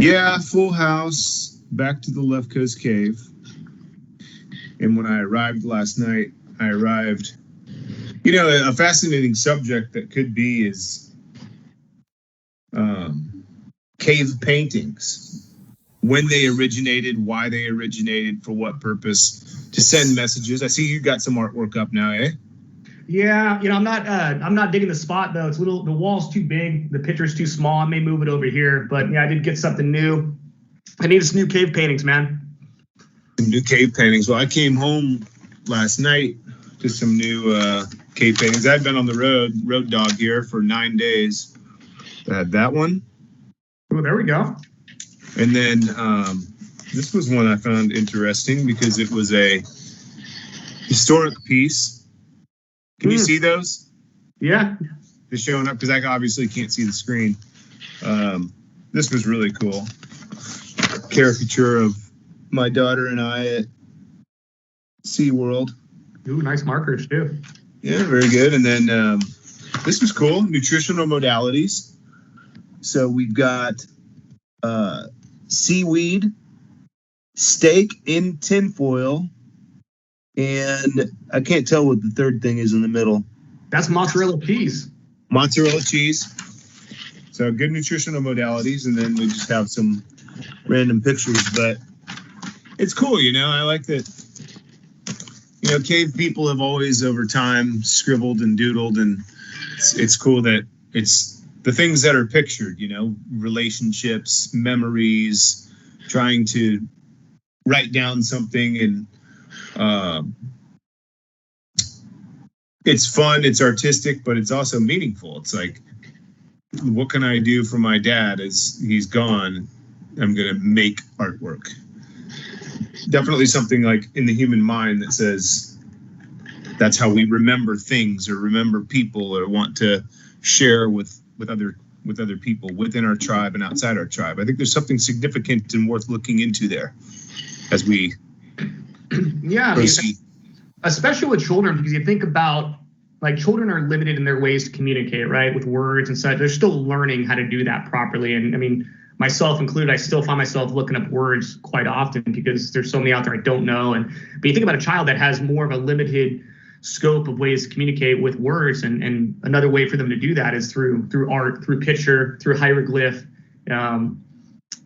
Yeah, full house, back to the Left Coast Cave. And when I arrived last night, a fascinating subject that could be is cave paintings. When they originated, why they originated, for what purpose, to send messages. I see you got some artwork up now, eh? Yeah, I'm not digging the spot though. The wall's too big, the picture's too small. I may move it over here, but yeah, I did get something new. I need some new cave paintings, man. Some new cave paintings. Well, I came home last night to some new cave paintings. I've been on the road dog here for 9 days. I had that one. Oh, there we go. And then this was one I found interesting because it was a historic piece. Can you see those? Yeah. They're showing up because I obviously can't see the screen. This was really cool. Caricature of my daughter and I at SeaWorld. Ooh, nice markers too. Yeah, very good. And then this was cool. Nutritional modalities. So we've got seaweed, steak in tinfoil, and I can't tell what the third thing is in the middle. That's mozzarella cheese. Mozzarella cheese. So good nutritional modalities, and then we just have some random pictures, but it's cool, I like that. Cave people have always over time scribbled and doodled, and it's cool that it's the things that are pictured, relationships, memories, trying to write down something, and it's fun, it's artistic, but it's also meaningful. It's like, what can I do for my dad as he's gone? I'm going to make artwork. Definitely something like in the human mind that says that's how we remember things or remember people or want to share with other people within our tribe and outside our tribe. I think there's something significant and worth looking into there as we proceed. Especially with children, because you think about, like, children are limited in their ways to communicate, right, with words and such. They're still learning how to do that properly. And I mean, myself included, I still find myself looking up words quite often because there's so many out there I don't know. But you think about a child that has more of a limited scope of ways to communicate with words, and another way for them to do that is through art, through picture, through hieroglyph.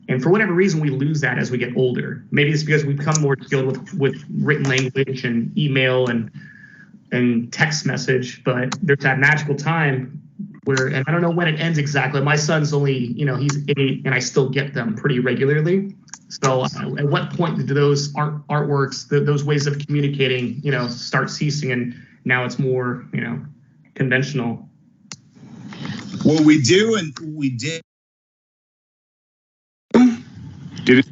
And for whatever reason, we lose that as we get older. Maybe it's because we become more skilled with written language and email and text message. But there's that magical time where, and I don't know when it ends exactly. My son's only, he's 8, and I still get them pretty regularly. So at what point do those artworks, those ways of communicating, start ceasing, and now it's more, conventional? Well, we do, and we did. Did it?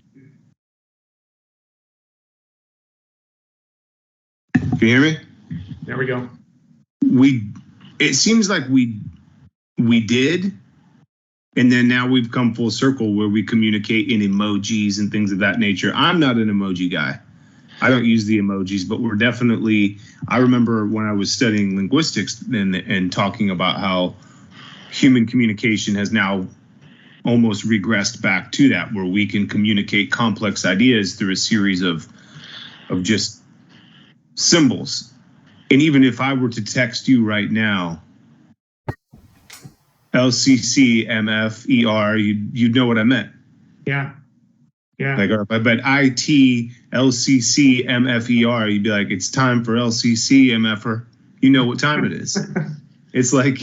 Can you hear me? There we go. It seems like we did, and then now we've come full circle where we communicate in emojis and things of that nature. I'm not an emoji guy. I don't use the emojis, but we're definitely, I remember when I was studying linguistics and talking about how human communication has now almost regressed back to that, where we can communicate complex ideas through a series of just symbols. And even if I were to text you right now, LCC MFER, you'd know what I meant. Yeah. Like, but IT LCC MFER, you'd be like, it's time for LCC MFR. You know what time it is. It's like,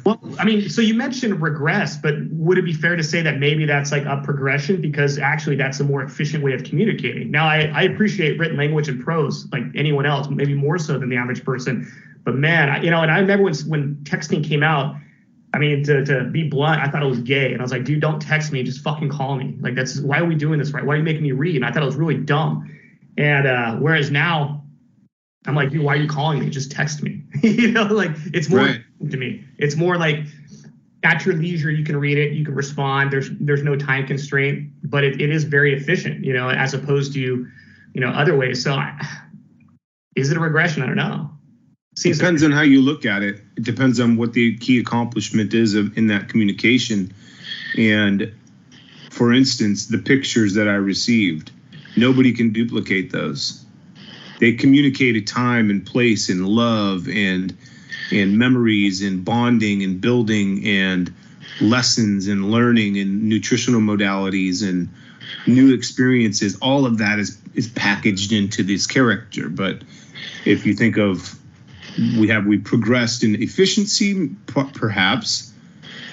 well, I mean, so you mentioned regress, but would it be fair to say that maybe that's like a progression, because actually that's a more efficient way of communicating? Now, I appreciate written language and prose like anyone else, maybe more so than the average person. But man, and I remember when texting came out, I mean, to be blunt, I thought it was gay. And I was like, dude, don't text me, just fucking call me. Like, why are we doing this, right? Why are you making me read? And I thought it was really dumb. And whereas now, I'm like, dude, why are you calling me? Just text me. Like, it's more right. To me. It's more like at your leisure, you can read it, you can respond. There's no time constraint, but it is very efficient, as opposed to, other ways. So is it a regression? I don't know. It depends on how you look at it. It depends on what the key accomplishment is in that communication. And for instance, the pictures that I received, nobody can duplicate those. They communicate a time and place and love and memories and bonding and building and lessons and learning and nutritional modalities and new experiences. All of that is packaged into this character. But if you think of, we progressed in efficiency? Perhaps.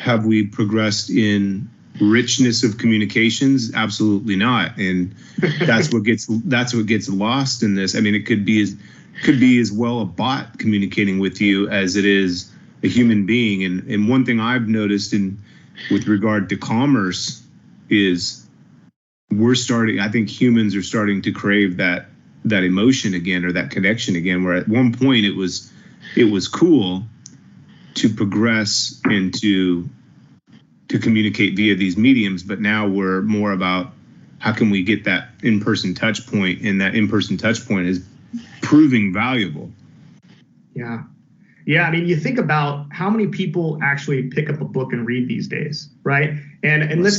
Have we progressed in richness of communications? Absolutely not. And that's what gets lost in this. I mean, it could be as well a bot communicating with you as it is a human being. And one thing I've noticed with regard to commerce is I think humans are starting to crave that emotion again, or that connection again, where at one point it was cool to progress and to communicate via these mediums, but now we're more about how can we get that in-person touch point, and that in-person touch point is proving valuable. Yeah. I mean, you think about how many people actually pick up a book and read these days, right? And let's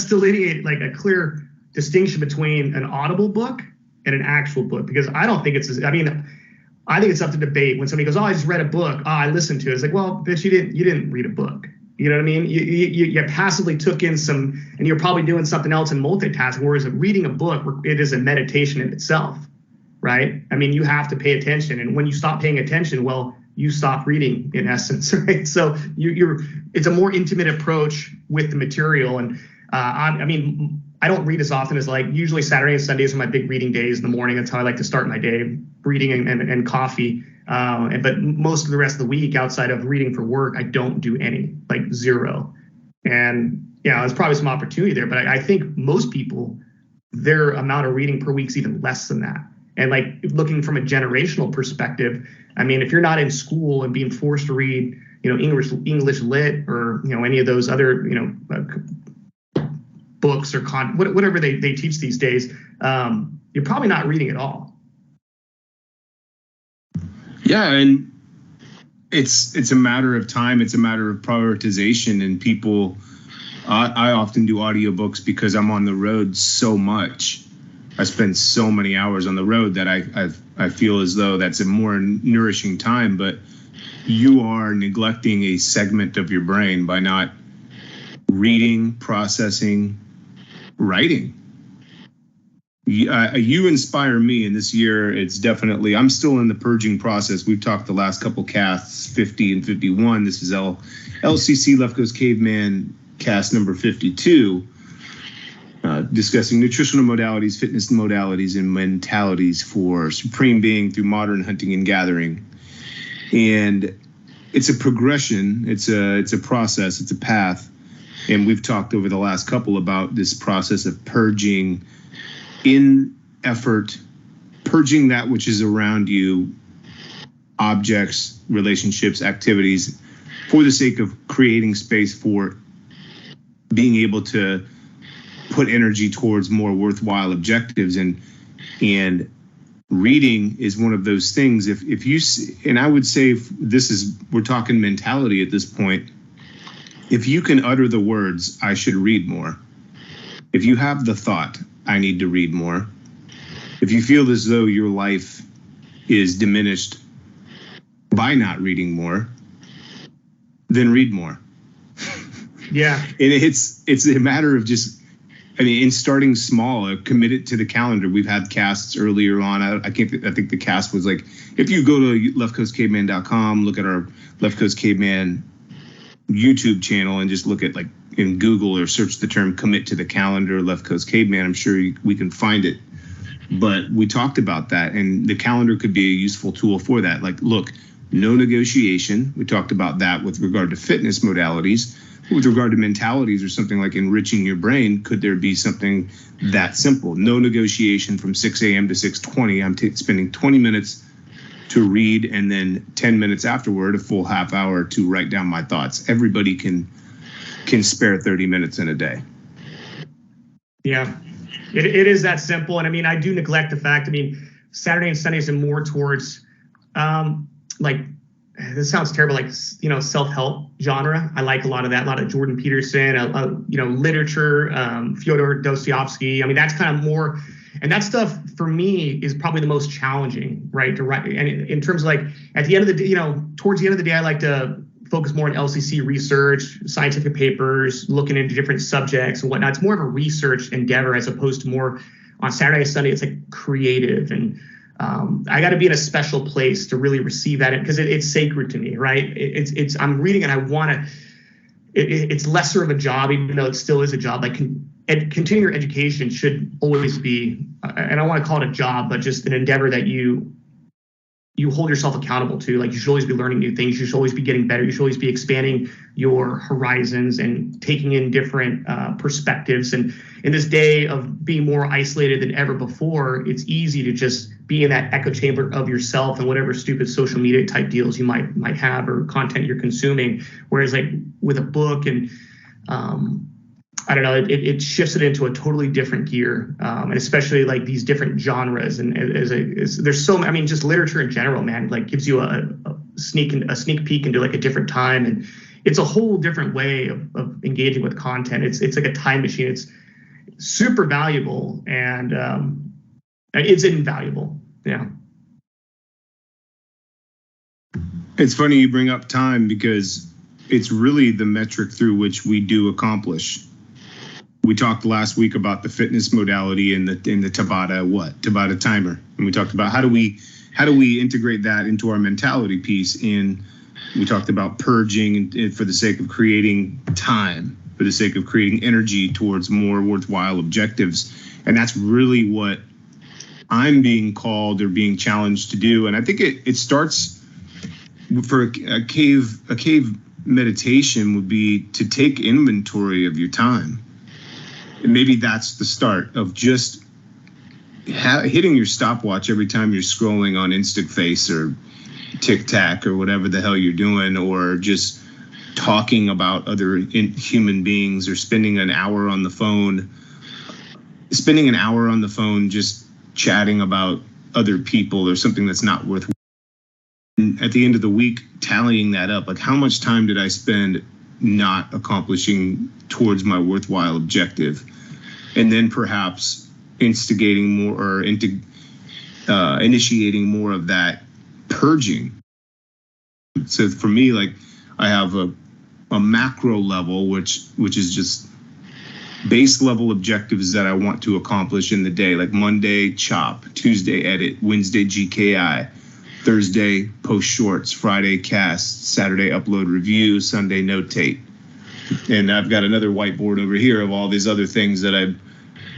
delineate like a clear distinction between an audible book and an actual book, because I don't think I think it's up to debate when somebody goes, "Oh, I just read a book. Oh, I listened to it." It's like, well, bitch, you didn't read a book. You know what I mean? You passively took in some, and you're probably doing something else in multitasking. Whereas reading a book, it is a meditation in itself, right? I mean, you have to pay attention, and when you stop paying attention, well, you stop reading in essence, right? So it's a more intimate approach with the material. And I mean, I don't read as often as usually Saturday and Sundays are my big reading days in the morning. That's how I like to start my day, reading and coffee. But most of the rest of the week, outside of reading for work, I don't do any, zero. And yeah, there's probably some opportunity there, but I think most people, their amount of reading per week is even less than that. And looking from a generational perspective, I mean, if you're not in school and being forced to read, English lit or, any of those other, books or whatever they teach these days, you're probably not reading at all. Yeah, and it's a matter of time. It's a matter of prioritization. And people, I often do audiobooks because I'm on the road so much. I spend so many hours on the road that I feel as though that's a more nourishing time. But you are neglecting a segment of your brain by not reading, processing, writing. You inspire me, and this year it's definitely, I'm still in the purging process. We've talked the last couple casts, 50 and 51. This is LCC Left Coast Caveman cast number 52, discussing nutritional modalities, fitness modalities, and mentalities for supreme being through modern hunting and gathering. And it's a progression, it's a process, it's a path. And we've talked over the last couple about this process of purging purging that which is around you, objects, relationships, activities, for the sake of creating space for being able to put energy towards more worthwhile objectives. And reading is one of those things. If you, and I would say we're talking mentality at this point. If you can utter the words, I should read more. If you have the thought, I need to read more. If you feel as though your life is diminished by not reading more, then read more. Yeah. And it's a matter of just, in starting small, commit it to the calendar. We've had casts earlier on. I think the cast was if you go to leftcoastcaveman.com, look at our Left Coast Caveman YouTube channel and just look at in Google or search the term commit to the calendar, Left Coast Caveman, I'm sure we can find it. But we talked about that, and the calendar could be a useful tool for that. Look, no negotiation. We talked about that with regard to fitness modalities. With regard to mentalities or something like enriching your brain, could there be something that simple? No negotiation from 6 a.m. to 6:20. I'm spending 20 minutes to read, and then 10 minutes afterward, a full half hour to write down my thoughts. Everybody can spare 30 minutes in a day. Yeah, it is that simple. And I do neglect the fact, Saturday and Sundays are more towards this sounds terrible, like, self-help genre. I like a lot of that, a lot of Jordan Peterson, literature, Fyodor Dostoevsky. I mean, that's kind of more, and that stuff for me is probably the most challenging, right? To write, and in terms of like at the end of the day, towards the end of the day, I like to focus more on LCC research, scientific papers, looking into different subjects and whatnot. It's more of a research endeavor as opposed to more on Saturday and Sunday. It's like creative, and I got to be in a special place to really receive that because it's sacred to me, right? I'm reading and I want to. It's lesser of a job, even though it still is a job. Like continuing your education should always be, and I want to call it a job, but just an endeavor that you hold yourself accountable to. Like you should always be learning new things. You should always be getting better. You should always be expanding your horizons and taking in different perspectives. And in this day of being more isolated than ever before, it's easy to just be in that echo chamber of yourself and whatever stupid social media type deals you might have or content you're consuming. Whereas like with a book and I don't know, it shifts it into a totally different gear, and especially like these different genres. And there's so, I mean, just literature in general, man, like gives you a sneak peek into like a different time, and it's a whole different way of engaging with content. It's like a time machine. It's super valuable, and it's invaluable. Yeah. It's funny you bring up time because it's really the metric through which we do accomplish. We talked last week about the fitness modality in the Tabata timer, and we talked about how do we integrate that into our mentality piece. And we talked about purging for the sake of creating time, for the sake of creating energy towards more worthwhile objectives, and that's really what I'm being called or being challenged to do. And I think it starts for a cave meditation would be to take inventory of your time. And maybe that's the start of just hitting your stopwatch every time you're scrolling on InstaFace or TikTok or whatever the hell you're doing, or just talking about other human beings, or spending an hour on the phone just chatting about other people or something that's not worth. And at the end of the week, tallying that up, like how much time did I spend not accomplishing towards my worthwhile objective, and then perhaps instigating more or initiating more of that purging. So for me, like I have a macro level, which is just base level objectives that I want to accomplish in the day, like Monday chop, Tuesday edit, Wednesday GKI, Thursday post shorts, Friday cast, Saturday upload review, Sunday notate. And I've got another whiteboard over here of all these other things that I'm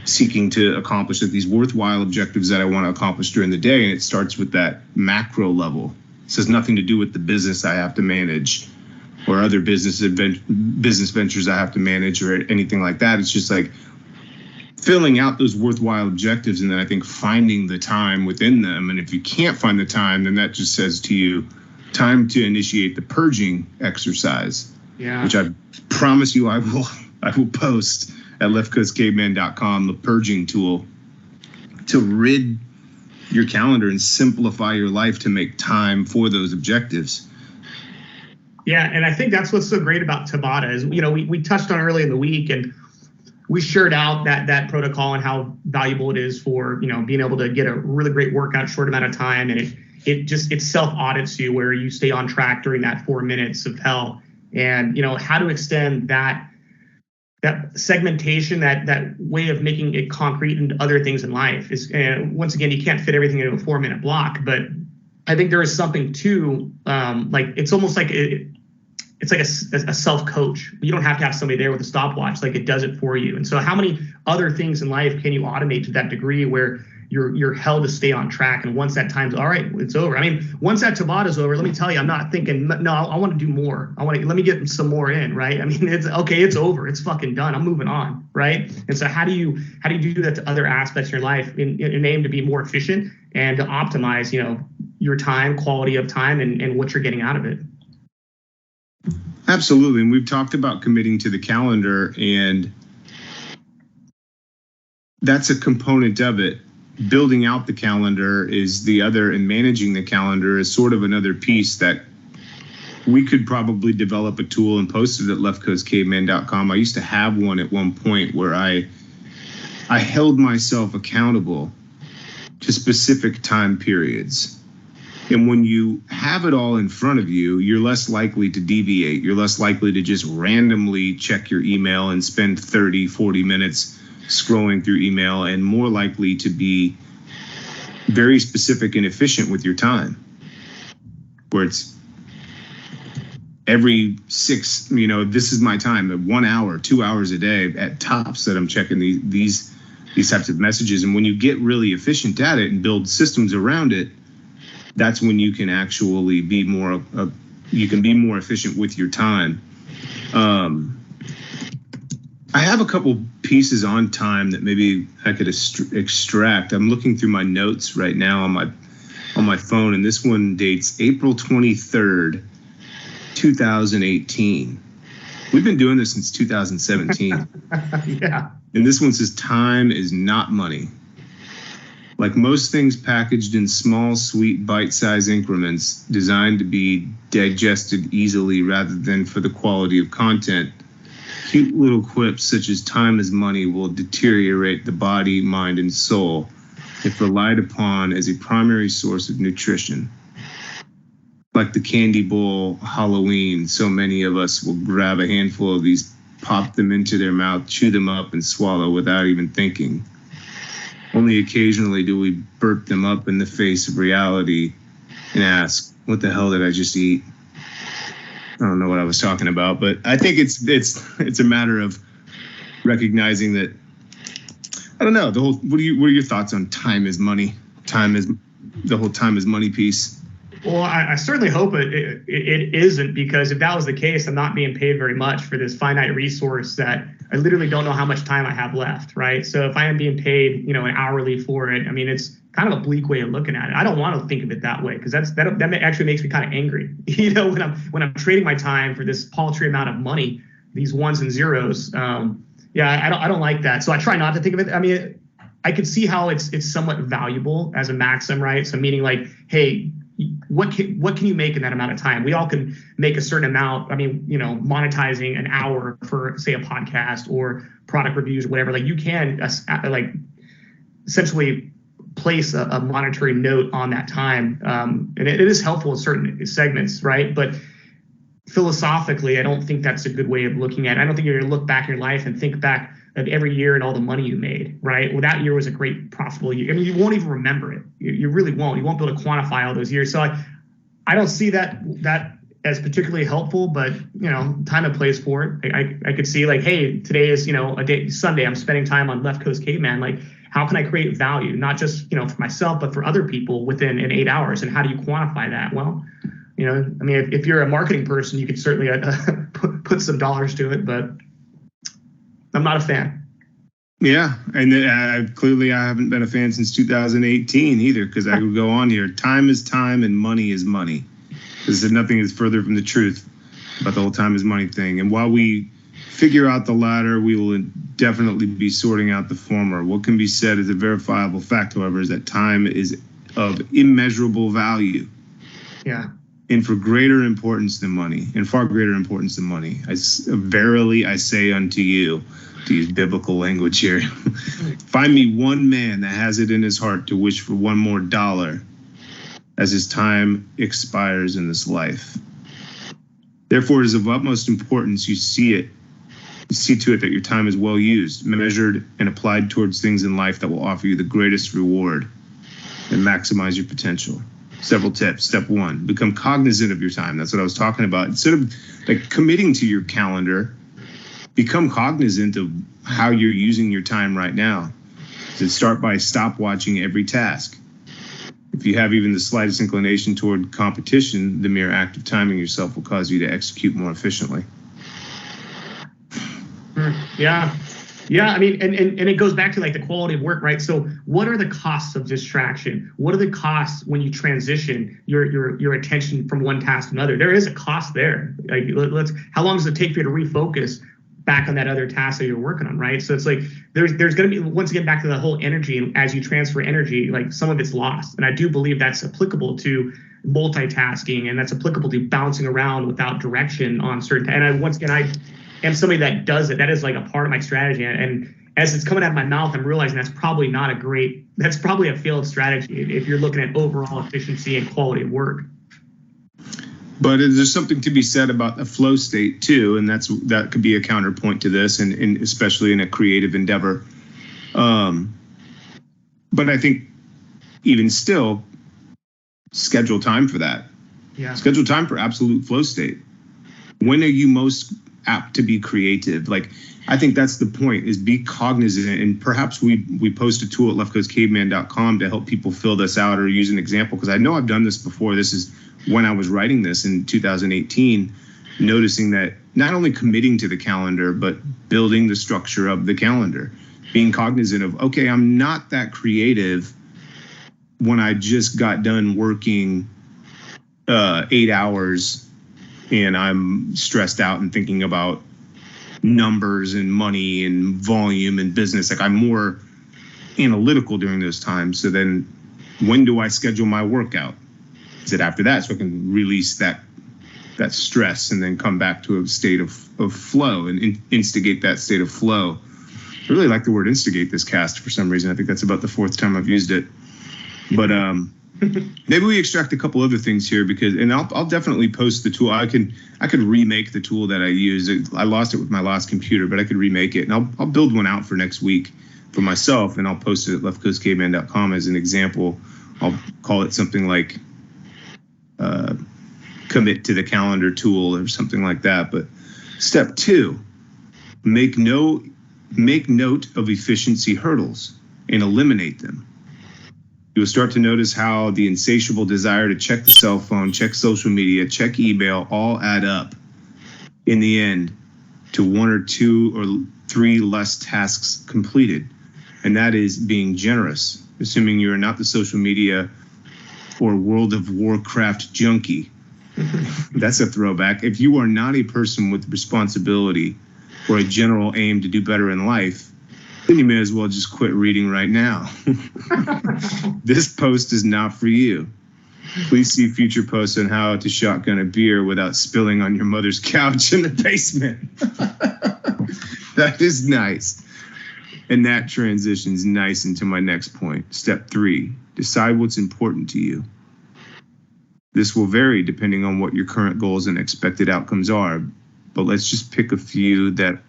seeking to accomplish, like these worthwhile objectives that I want to accomplish during the day. And it starts with that macro level. This has nothing to do with the business I have to manage or other business ventures I have to manage or anything like that. It's just like filling out those worthwhile objectives, and then I think finding the time within them. And if you can't find the time, then that just says to you, time to initiate the purging exercise. Yeah. Which I promise you I will post at leftcoastcaveman.com, the purging tool to rid your calendar and simplify your life to make time for those objectives. Yeah, and I think that's what's so great about Tabata is, we touched on early in the week, and we shared out that protocol and how valuable it is for, being able to get a really great workout in a short amount of time. And it self audits you where you stay on track during that 4 minutes of hell. And, how to extend that segmentation, that way of making it concrete into other things in life is, once again, you can't fit everything into a 4 minute block, but I think there is something to, like, it's almost like it's like a self-coach. You don't have to have somebody there with a stopwatch, like it does it for you. And so how many other things in life can you automate to that degree where you're held to stay on track? And once that time's all right, it's over. I mean, once that Tabata's over, let me tell you, I'm not thinking, no, I want to do more. Let me get some more in, right? I mean, it's okay, it's over. It's fucking done. I'm moving on, right? And so how do you do that to other aspects of your life in an aim to be more efficient and to optimize, your time, quality of time, and what you're getting out of it? Absolutely. And we've talked about committing to the calendar, and that's a component of it. Building out the calendar is the other, and managing the calendar is sort of another piece that we could probably develop a tool and post it at leftcoastcaveman.com. I used to have one at one point where I held myself accountable to specific time periods. And when you have it all in front of you, you're less likely to deviate. You're less likely to just randomly check your email and spend 30, 40 minutes scrolling through email, and more likely to be very specific and efficient with your time, where it's every this is my time, 1 hour, 2 hours a day at tops that I'm checking these types of messages. And when you get really efficient at it and build systems around it, that's when you can actually be more efficient with your time. I have a couple pieces on time that maybe I could extract. I'm looking through my notes right now on my phone, and this one dates April 23rd, 2018. We've been doing this since 2017. Yeah. And this one says, time is not money. Like most things packaged in small, sweet, bite-sized increments designed to be digested easily rather than for the quality of content, cute little quips such as time is money will deteriorate the body, mind, and soul if relied upon as a primary source of nutrition. Like the candy bowl Halloween, so many of us will grab a handful of these, pop them into their mouth, chew them up, and swallow without even thinking. Only occasionally do we burp them up in the face of reality and ask, what the hell did I just eat? I don't know what I was talking about, but I think it's a matter of recognizing that, I don't know, what are your thoughts on time is money? The whole time is money piece. Well, I certainly hope it isn't, because if that was the case, I'm not being paid very much for this finite resource that I literally don't know how much time I have left, right? So if I am being paid, an hourly for it, I mean, it's kind of a bleak way of looking at it. I don't want to think of it that way, because that actually makes me kind of angry. When I'm trading my time for this paltry amount of money, these ones and zeros. I don't like that. So I try not to think of it. I mean, I could see how it's somewhat valuable as a maxim, right? So meaning like, hey, what can you make in that amount of time? We all can make a certain amount. I mean, monetizing an hour for, say, a podcast or product reviews or whatever, like you can like essentially place a monetary note on that time. And it is helpful in certain segments, right? But philosophically, I don't think that's a good way of looking at it. I don't think you're going to look back in your life and think back of every year and all the money you made, right? Well, that year was a great profitable year. I mean, you won't even remember it. You really won't. You won't be able to quantify all those years. So I don't see that as particularly helpful, but time and place for it. I could see like, hey, today is a day, Sunday. I'm spending time on Left Coast Caveman. Like, how can I create value, not just for myself, but for other people within 8 hours? And how do you quantify that? Well, I mean, if you're a marketing person, you could certainly put some dollars to it, but I'm not a fan. Yeah, and clearly I haven't been a fan since 2018 either, because I would go on here. Time is time and money is money. Because nothing is further from the truth about the whole time is money thing. And while we figure out the latter, we will definitely be sorting out the former. What can be said as a verifiable fact, however, is that time is of immeasurable value. Yeah. And for greater importance than money, and far greater importance than money. Verily I say unto you, to use biblical language here, find me one man that has it in his heart to wish for one more dollar as his time expires in this life. Therefore, it is of utmost importance you see to it that your time is well used, measured, and applied towards things in life that will offer you the greatest reward and maximize your potential. Several tips. Step 1, become cognizant of your time. That's what I was talking about. Instead of like committing to your calendar, become cognizant of how you're using your time right now. So start by stop watching every task. If you have even the slightest inclination toward competition, the mere act of timing yourself will cause you to execute more efficiently. Yeah. I mean, and it goes back to like the quality of work, right? So what are the costs of distraction? What are the costs when you transition your attention from one task to another? There is a cost there. Like, how long does it take for you to refocus back on that other task that you're working on, right? So it's like there's going to be, once again, back to the whole energy, and as you transfer energy, like some of it's lost. And I do believe that's applicable to multitasking, and that's applicable to bouncing around without direction on certain. And I am somebody that does it. That is like a part of my strategy. And as it's coming out of my mouth, I'm realizing that's probably a failed strategy if you're looking at overall efficiency and quality of work. But there's something to be said about the flow state too, and that could be a counterpoint to this, and especially in a creative endeavor. But I think even still, schedule time for that. Yeah. Schedule time for absolute flow state. When are you most apt to be creative? Like, I think that's the point, is be cognizant. And perhaps we post a tool at leftcoastcaveman.com to help people fill this out or use an example, because I know I've done this before. This is when I was writing this in 2018, noticing that not only committing to the calendar, but building the structure of the calendar, being cognizant of, okay, I'm not that creative when I just got done working 8 hours and I'm stressed out and thinking about numbers and money and volume and business. Like, I'm more analytical during those times. So then when do I schedule my workout? Is it after that, so I can release that stress and then come back to a state of flow and instigate that state of flow? I really like the word instigate this cast for some reason. I think that's about the 4th time I've used it. But maybe we extract a couple other things here, and I'll definitely post the tool. I could remake the tool that I use. I lost it with my last computer, but I could remake it, and I'll build one out for next week for myself, and I'll post it at leftcoastcaveman.com as an example. I'll call it something like commit to the calendar tool or something like that. But step 2, make note of efficiency hurdles and eliminate them. You'll start to notice how the insatiable desire to check the cell phone, check social media, check email all add up in the end to 1 or 2 or 3 less tasks completed. And that is being generous, assuming you are not the social media or World of Warcraft junkie. That's a throwback. If you are not a person with responsibility or a general aim to do better in life, then you may as well just quit reading right now. This post is not for you. Please see future posts on how to shotgun a beer without spilling on your mother's couch in the basement. That is nice. And that transitions nice into my next point. Step 3, decide what's important to you. This will vary depending on what your current goals and expected outcomes are, but let's just pick a few that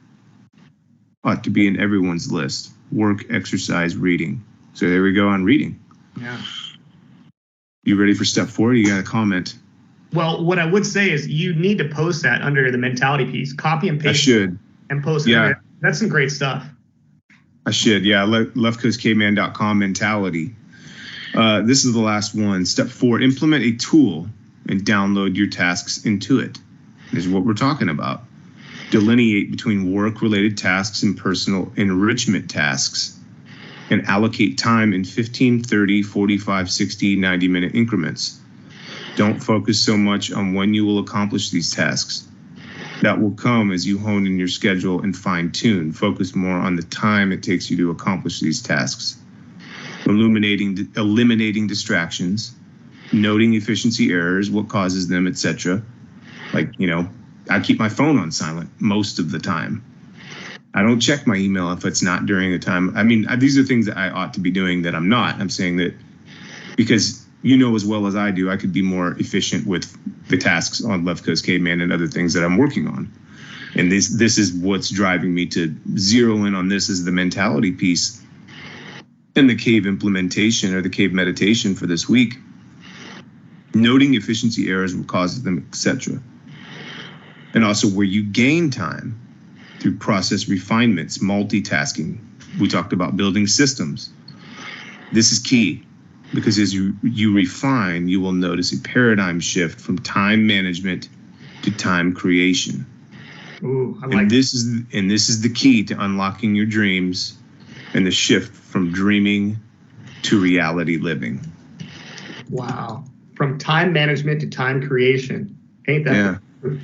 ought to be in everyone's list: work, exercise, reading. So there we go on reading. Yeah. You ready for step 4? You got a comment? Well, what I would say is you need to post that under the mentality piece. Copy and paste. I should. And post it. Yeah. That's some great stuff. I should. Yeah. leftcoastcaveman.com mentality. This is the last one. Step 4, implement a tool and download your tasks into it. This is what we're talking about. Delineate between work-related tasks and personal enrichment tasks, and allocate time in 15, 30, 45, 60, 90-minute increments. Don't focus so much on when you will accomplish these tasks. That will come as you hone in your schedule and fine-tune. Focus more on the time it takes you to accomplish these tasks. Eliminating distractions, noting efficiency errors, what causes them, etc. Like, I keep my phone on silent most of the time. I don't check my email if it's not during a time. I mean, these are things that I ought to be doing that I'm not. I'm saying that because as well as I do, I could be more efficient with the tasks on Left Coast Caveman and other things that I'm working on. And this is what's driving me to zero in on this, is the mentality piece and the cave implementation or the cave meditation for this week. Noting efficiency errors, what causes them, etc. And also where you gain time through process refinements, multitasking. We talked about building systems. This is key, because as you refine, you will notice a paradigm shift from time management to time creation. Ooh, I like this is the key to unlocking your dreams and the shift from dreaming to reality living. Wow. From time management to time creation. Ain't that? Yeah.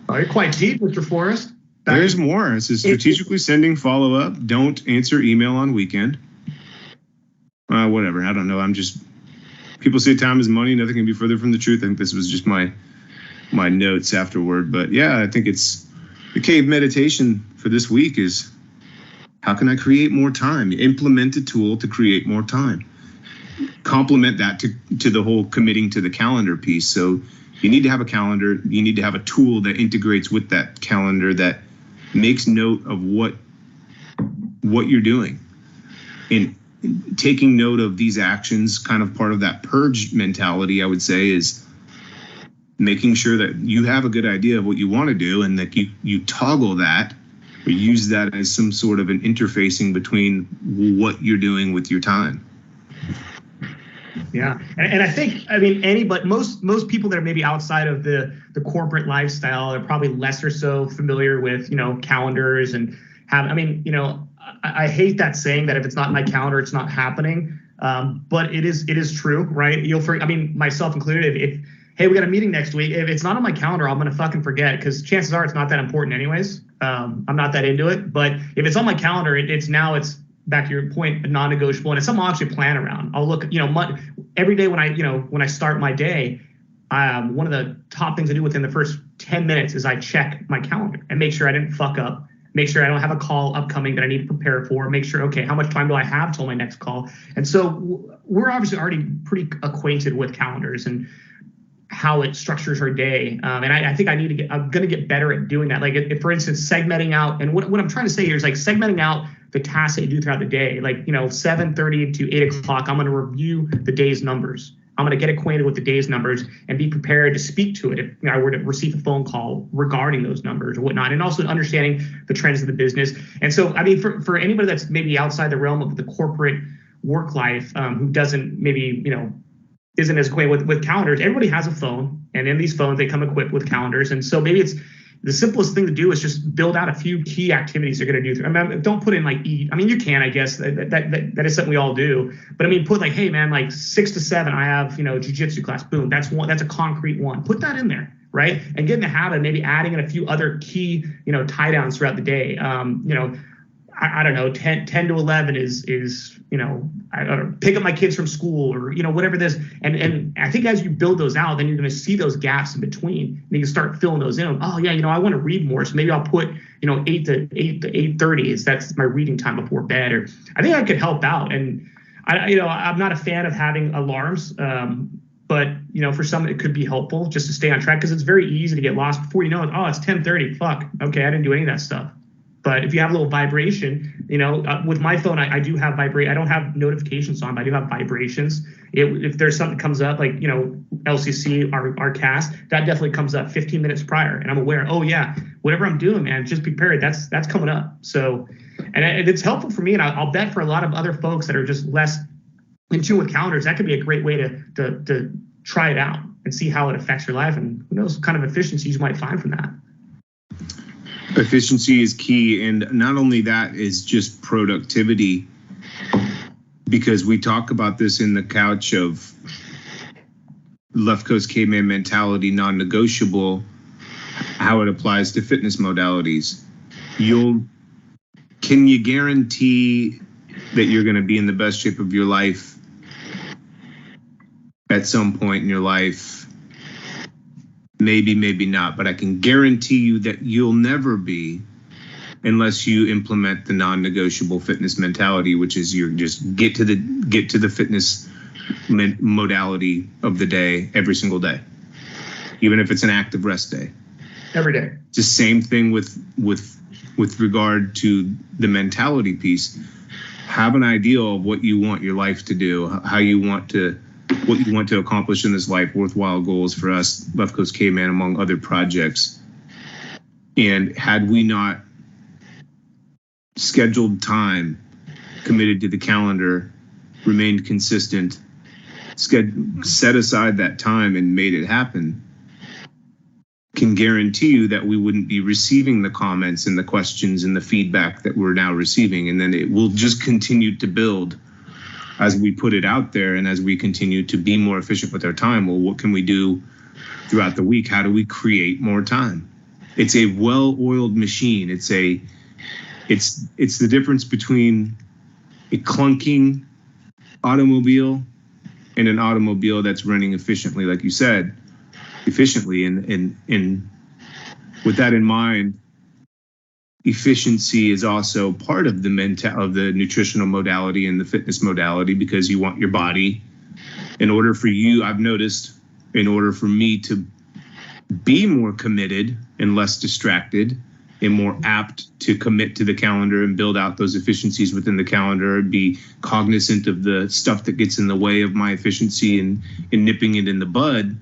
Oh, you're quite deep, Mr. Forrest. There's more. It says strategically sending follow-up. Don't answer email on weekend. Whatever. I don't know. I'm just People say time is money. Nothing can be further from the truth. I think this was just my notes afterward. But yeah, I think it's the cave meditation for this week is how can I create more time? Implement a tool to create more time. Complement that to the whole committing to the calendar piece. So you need to have a calendar. You need to have a tool that integrates with that calendar that makes note of what you're doing. And taking note of these actions, kind of part of that purge mentality, I would say, is making sure that you have a good idea of what you want to do and that you toggle that or use that as some sort of an interfacing between what you're doing with your time. Yeah, and I think, I mean, most people that are maybe outside of the corporate lifestyle are probably less or so familiar with, calendars and I hate that saying that if it's not in my calendar, it's not happening. But it is true, right? Myself included, if hey, we got a meeting next week. If it's not on my calendar, I'm going to fucking forget because chances are it's not that important anyways. I'm not that into it. But if it's on my calendar, it's back to your point, non-negotiable. And it's something I'll actually plan around. I'll look, every day when I start my day, one of the top things I do within the first 10 minutes is I check my calendar and make sure I didn't fuck up. Make sure I don't have a call upcoming that I need to prepare for. Make sure, okay, how much time do I have till my next call? And so we're obviously already pretty acquainted with calendars and how it structures our day. And I think I'm going to get better at doing that. Like, if, for instance, segmenting out, and what I'm trying to say here is like segmenting out the tasks that you do throughout the day. Like, 7:30 to 8 o'clock, I'm going to review the day's numbers. I'm going to get acquainted with the day's numbers and be prepared to speak to it if I were to receive a phone call regarding those numbers or whatnot, and also understanding the trends of the business. And so, for anybody that's maybe outside the realm of the corporate work life, who doesn't maybe, isn't as acquainted with calendars, everybody has a phone, and in these phones, they come equipped with calendars. And so maybe it's the simplest thing to do is just build out a few key activities you're going to do. Don't put in like eat. You can, I guess that is something we all do. But put like, hey man, like 6 to 7, I have, jiu-jitsu class. Boom. That's a concrete one. Put that in there. Right. And get in the habit of maybe adding in a few other key, tie downs throughout the day. I don't know, 10 to 11 is I don't know, pick up my kids from school or, whatever this. And I think as you build those out, then you're going to see those gaps in between and you can start filling those in. Oh yeah, I want to read more. So maybe I'll put, 8 to 8:30 that's my reading time before bed. Or I think I could help out. And I'm not a fan of having alarms. But, for some, it could be helpful just to stay on track because it's very easy to get lost before you know it. Oh, it's 10:30. Fuck. Okay. I didn't do any of that stuff. But if you have a little vibration, with my phone, I do have I don't have notifications on, but I do have vibrations. If there's something that comes up, like, LCC, our cast, that definitely comes up 15 minutes prior. And I'm aware, oh yeah, whatever I'm doing, man, just be prepared. That's coming up. So, and it's helpful for me. And I'll bet for a lot of other folks that are just less in tune with calendars, that could be a great way to try it out and see how it affects your life. And who knows what kind of efficiencies you might find from that. Efficiency is key, and not only that is just productivity, because we talk about this in the couch of left coast caveman mentality, non-negotiable, how it applies to fitness modalities. Can you guarantee that you're going to be in the best shape of your life at some point in your life? Maybe, maybe not, but I can guarantee you that you'll never be unless you implement the non-negotiable fitness mentality, which is you just get to the fitness modality of the day every single day, even if it's an active rest day. Every day. It's the same thing with regard to the mentality piece. Have an idea of what you want your life to do, what you want to accomplish in this life, worthwhile goals for us, Left Coast Caveman, among other projects. And had we not scheduled time, committed to the calendar, remained consistent, set aside that time and made it happen, can guarantee you that we wouldn't be receiving the comments and the questions and the feedback that we're now receiving. And then it will just continue to build as we put it out there and as we continue to be more efficient with our time. Well, what can we do throughout the week? How do we create more time? It's a well-oiled machine. It's the difference between a clunking automobile in an automobile that's running efficiently, like you said, efficiently. And with that in mind, efficiency is also part of the nutritional modality and the fitness modality, because you want your body, in order for you, I've noticed, in order for me to be more committed and less distracted and more apt to commit to the calendar and build out those efficiencies within the calendar, be cognizant of the stuff that gets in the way of my efficiency and nipping it in the bud,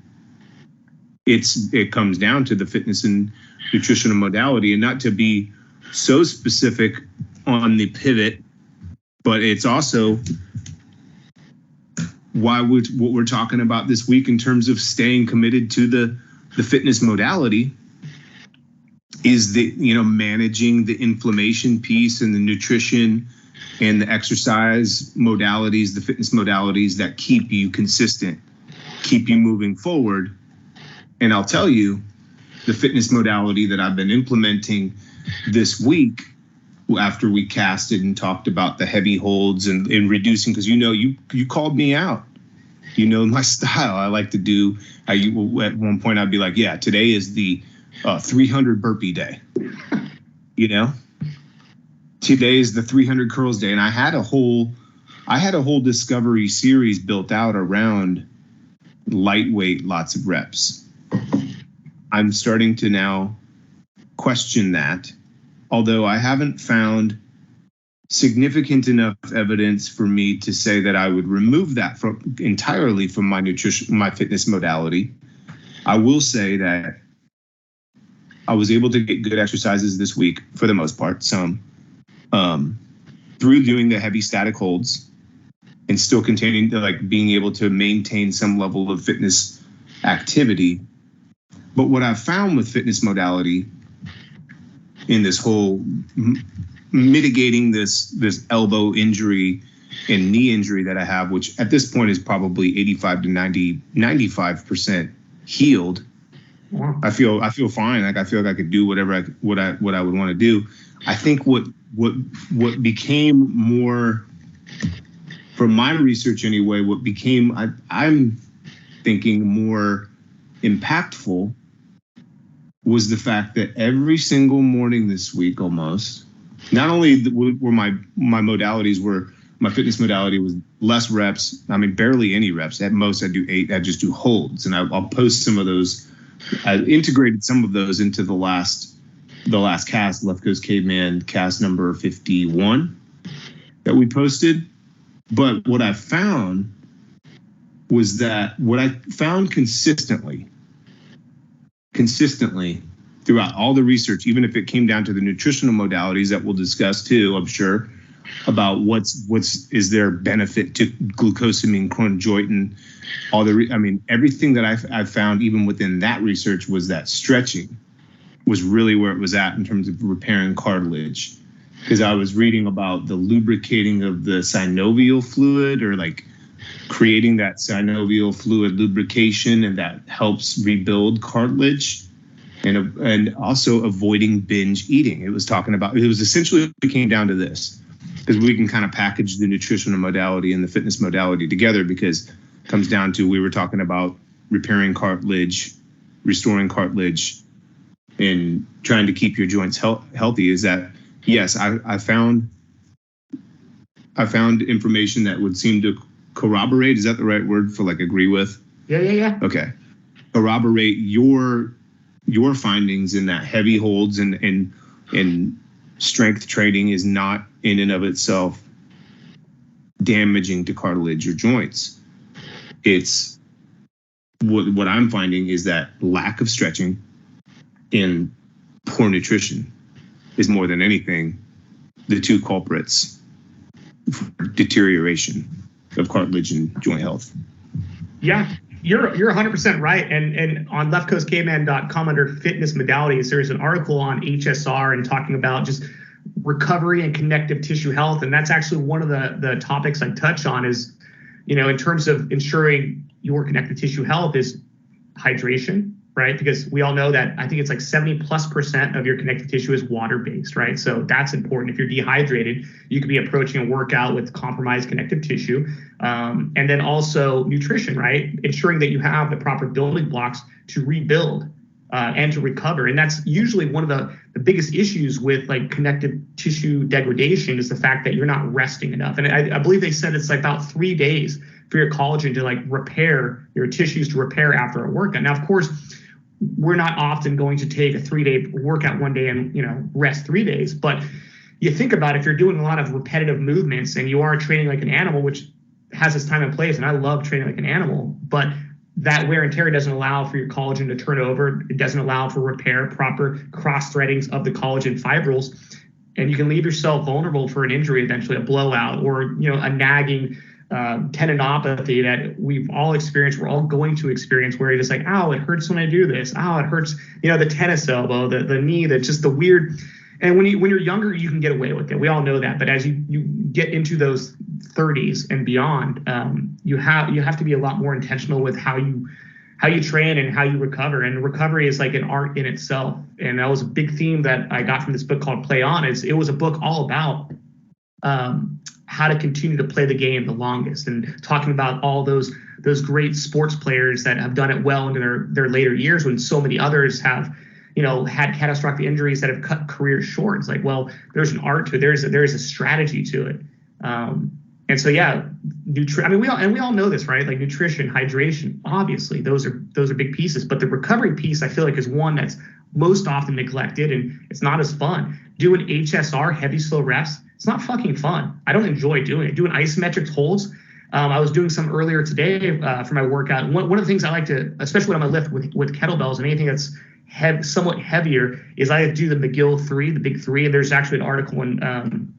it comes down to the fitness and nutritional modality. And not to be so specific on the pivot, but it's also what we're talking about this week in terms of staying committed to the fitness modality is managing the inflammation piece and the nutrition and the exercise modalities, the fitness modalities that keep you consistent, keep you moving forward. And I'll tell you, the fitness modality that I've been implementing this week, after we casted and talked about the heavy holds and reducing, because you called me out. You know my style. I like to do. At one point, I'd be like, "Yeah, today is the 300 burpee day." Today is the 300 curls day, and I had a whole discovery series built out around lightweight, lots of reps. I'm starting to now question that, although I haven't found significant enough evidence for me to say that I would remove that entirely from my fitness modality. I will say that I was able to get good exercises this week, for the most part, some, through doing the heavy static holds and still continuing to being able to maintain some level of fitness activity. But what I've found with fitness modality in this whole mitigating this elbow injury and knee injury that I have, which at this point is probably 85 to 95% healed. Wow. I feel fine. I feel like I could do whatever I would want to do. I think what became more, from my research anyway, I'm thinking more impactful was the fact that every single morning this week, almost, not only were my modalities my fitness modality was less reps. I mean, barely any reps. At most, I do 8. I just do holds, and I'll post some of those. I integrated some of those into the last cast, Left Coast Caveman cast number 51 that we posted. But what I found was that what I found consistently throughout all the research, even if it came down to the nutritional modalities that we'll discuss too, I'm sure, about is there benefit to glucosamine chondroitin, everything that I've found even within that research was that stretching was really where it was at in terms of repairing cartilage. Because I was reading about the lubricating of the synovial fluid, or creating that synovial fluid lubrication, and that helps rebuild cartilage, and also avoiding binge eating. It was essentially, it came down to this, because we can kind of package the nutritional modality and the fitness modality together, because it comes down to, we were talking about repairing cartilage, restoring cartilage, and trying to keep your joints healthy. Is that, yes, I found information that would seem to corroborate, is that the right word for agree with? Yeah. Okay. Corroborate your findings in that heavy holds and strength training is not in and of itself damaging to cartilage or joints. It's what I'm finding is that lack of stretching and poor nutrition is, more than anything, the two culprits for deterioration of cartilage and joint health. Yeah, you're 100% right. And on leftcoastcaveman.com under fitness modalities, there's an article on HSR and talking about just recovery and connective tissue health. And that's actually one of the topics I touch on is, in terms of ensuring your connective tissue health, is hydration, right? Because we all know that I think it's like 70+% of your connective tissue is water-based, right? So that's important. If you're dehydrated, you could be approaching a workout with compromised connective tissue. And then also nutrition, right? Ensuring that you have the proper building blocks to rebuild and to recover. And that's usually one of the biggest issues with like connective tissue degradation is the fact that you're not resting enough. And I believe they said it's like about 3 days for your collagen to like repair, your tissues to repair after a workout. Now, of course, we're not often going to take a 3-day workout one day and, rest 3 days. But you think about if you're doing a lot of repetitive movements and you are training like an animal, which has its time and place, and I love training like an animal, but that wear and tear doesn't allow for your collagen to turn over. It doesn't allow for repair, proper cross-threadings of the collagen fibrils. And you can leave yourself vulnerable for an injury, eventually a blowout or, a nagging tendinopathy that we've all experienced, we're all going to experience, where you're just like, ow, it hurts when I do this. Ow, it hurts, the tennis elbow, the knee, just the weird. And when you're younger, you can get away with it. We all know that. But as you get into those 30s and beyond, you have to be a lot more intentional with how you train and how you recover. And recovery is like an art in itself. And that was a big theme that I got from this book called Play On. It was a book all about how to continue to play the game the longest, and talking about all those great sports players that have done it well into their later years when so many others have had catastrophic injuries that have cut careers short. It's like, well, there's an art to it. There's a strategy to it. And so, yeah, we all know this, right? Like nutrition, hydration, obviously those are big pieces, but the recovery piece I feel like is one that's most often neglected, and it's not as fun. Doing HSR, heavy slow reps, it's not fucking fun. I don't enjoy doing it. Doing isometrics holds. I was doing some earlier today for my workout. One of the things I like to, especially when I'm lift with kettlebells and anything that's somewhat heavier, is I do the McGill 3, the big 3. And there's actually an article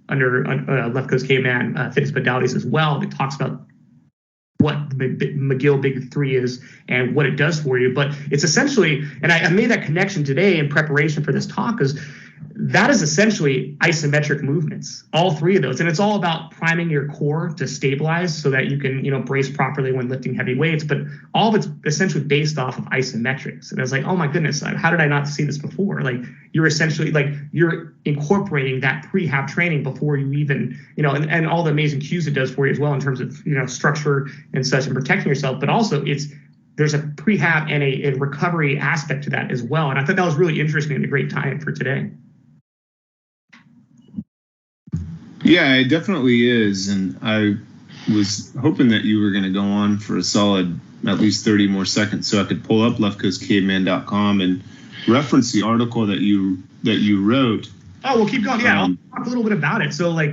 under Left Coast Caveman Fitness Modalities as well that talks about what the McGill Big 3 is and what it does for you. But it's essentially, and I made that connection today in preparation for this talk, is that is essentially isometric movements, all 3 of those. And it's all about priming your core to stabilize so that you can, brace properly when lifting heavy weights. But all of it's essentially based off of isometrics. And I was like, oh my goodness, how did I not see this before? Like you're essentially you're incorporating that prehab training before you even, and all the amazing cues it does for you as well in terms of, structure and such and protecting yourself. But also there's a prehab and a recovery aspect to that as well. And I thought that was really interesting and a great time for today. Yeah, it definitely is. And I was hoping that you were going to go on for a solid at least 30 more seconds so I could pull up leftcoastcaveman.com and reference the article that you wrote. Oh, we'll keep going. Yeah, I'll talk a little bit about it. So like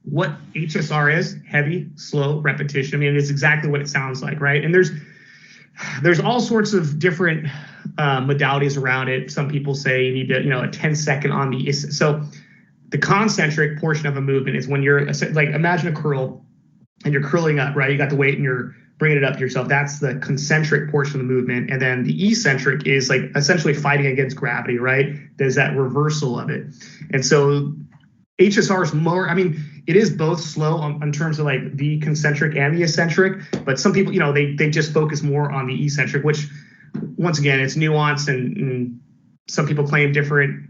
what HSR is, heavy, slow repetition. I mean, it's exactly what it sounds like, right? And there's all sorts of different modalities around it. Some people say you need to, a 10-second on the, so the concentric portion of a movement is when you're like, imagine a curl and you're curling up, right? You got the weight and you're bringing it up to yourself. That's the concentric portion of the movement. And then the eccentric is like essentially fighting against gravity, right? There's that reversal of it. And so HSR is more, it is both slow in terms of like the concentric and the eccentric, but some people, they just focus more on the eccentric, which once again, it's nuanced and some people claim different,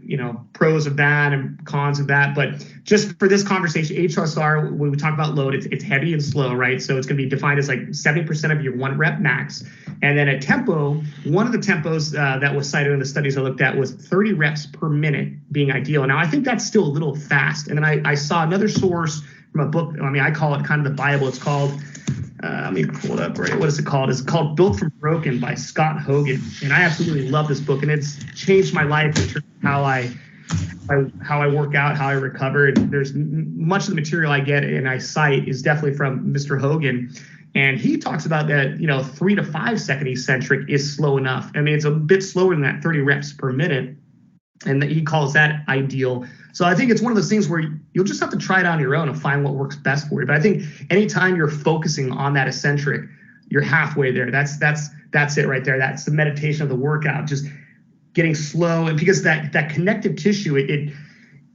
pros of that and cons of that. But just for this conversation, HSR, when we talk about load, it's heavy and slow, right? So it's going to be defined as like 70% of your 1 rep max. And then at tempo, one of the tempos that was cited in the studies I looked at was 30 reps per minute being ideal. Now, I think that's still a little fast. And then I saw another source from a book. I call it kind of the Bible. It's called, let me pull it up, right? What is it called? It's called Built from Broken by Scott Hogan. And I absolutely love this book. And it's changed my life in terms of how I work out, how I recover. And there's much of the material I get and I cite is definitely from Mr. Hogan. And he talks about that, 3 to 5 second eccentric is slow enough. It's a bit slower than that 30 reps per minute. And he calls that ideal. So I think it's one of those things where you'll just have to try it on your own and find what works best for you. But I think anytime you're focusing on that eccentric, you're halfway there. That's it right there. That's the meditation of the workout, just getting slow. And because that connective tissue,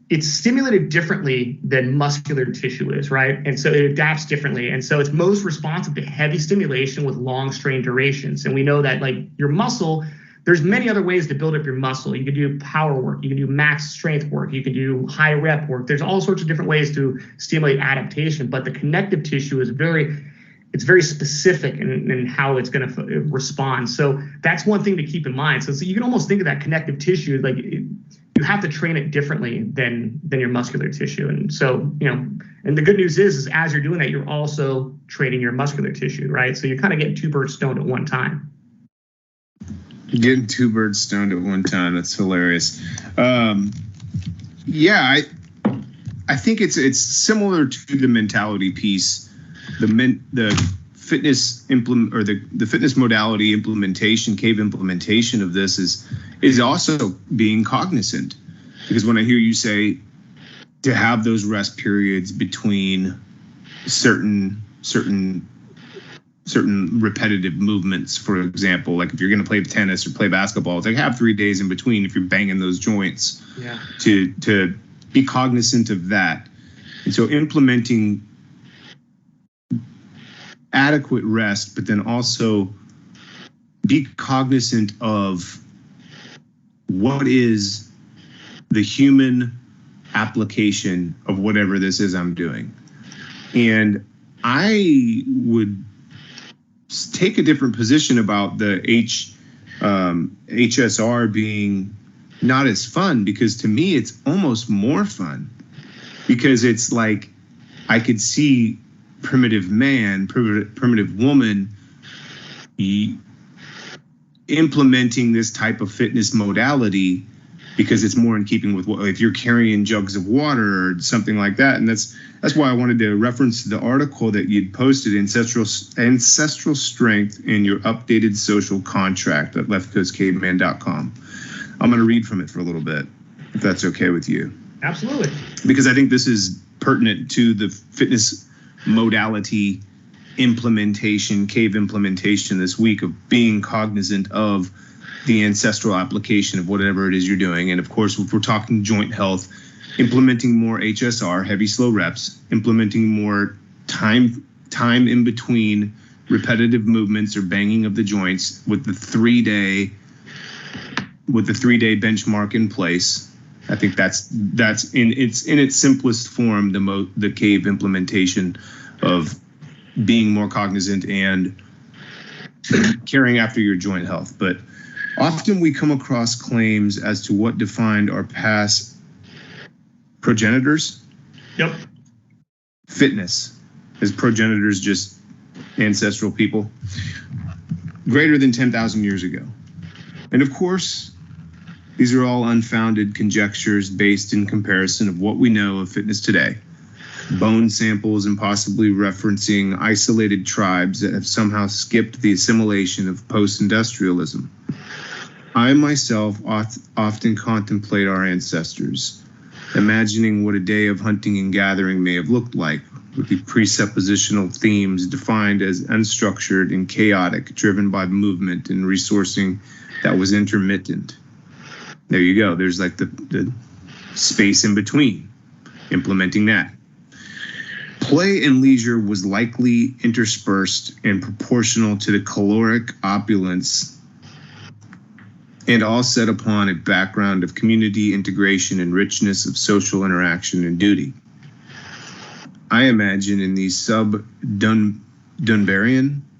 it's stimulated differently than muscular tissue is, right? And so it adapts differently. And so it's most responsive to heavy stimulation with long strain durations. And we know that like your muscle, there's many other ways to build up your muscle. You can do power work, you can do max strength work, you can do high rep work. There's all sorts of different ways to stimulate adaptation, but the connective tissue is very specific in how it's going to respond. So that's one thing to keep in mind. So you can almost think of that connective tissue like you have to train it differently than your muscular tissue. And so, and the good news is as you're doing that, you're also training your muscular tissue, right? So you're kind of getting two birds stoned at one time. Getting two birds stoned at one time. That's hilarious. Yeah, I think it's similar to the mentality piece. The fitness the fitness modality implementation, cave implementation of this is also being cognizant, because when I hear you say to have those rest periods between certain repetitive movements, for example, like if you're going to play tennis or play basketball, it's like have 3 days in between if you're banging those joints. Yeah. To be cognizant of that. And so implementing adequate rest, but then also be cognizant of what is the human application of whatever this is I'm doing. And I would take a different position about the HSR being not as fun, because to me it's almost more fun, because it's like I could see primitive man, primitive woman implementing this type of fitness modality, because it's more in keeping with what, if you're carrying jugs of water or something like that. And that's why I wanted to reference the article that you'd posted, Ancestral Strength in Your Updated Social Contract at leftcoastcaveman.com. I'm going to read from it for a little bit, if that's okay with you. Absolutely. Because I think this is pertinent to the fitness modality implementation, cave implementation this week, of being cognizant of the ancestral application of whatever it is you're doing. And of course, if we're talking joint health, implementing more HSR, heavy slow reps, implementing more time in between repetitive movements or banging of the joints with the 3-day benchmark in place. I think that's in its simplest form the cave implementation of being more cognizant and caring after your joint health. But often we come across claims as to what defined our past progenitors. Yep. Fitness. Is progenitors just ancestral people? Greater than 10,000 years ago. And of course, these are all unfounded conjectures based in comparison of what we know of fitness today. Bone samples and possibly referencing isolated tribes that have somehow skipped the assimilation of post-industrialism. I myself often contemplate our ancestors, imagining what a day of hunting and gathering may have looked like, with the presuppositional themes defined as unstructured and chaotic, driven by movement and resourcing that was intermittent. There you go. There's like the space in between, implementing that. Play and leisure was likely interspersed and proportional to the caloric opulence, and all set upon a background of community integration and richness of social interaction and duty. I imagine in these Dunbarian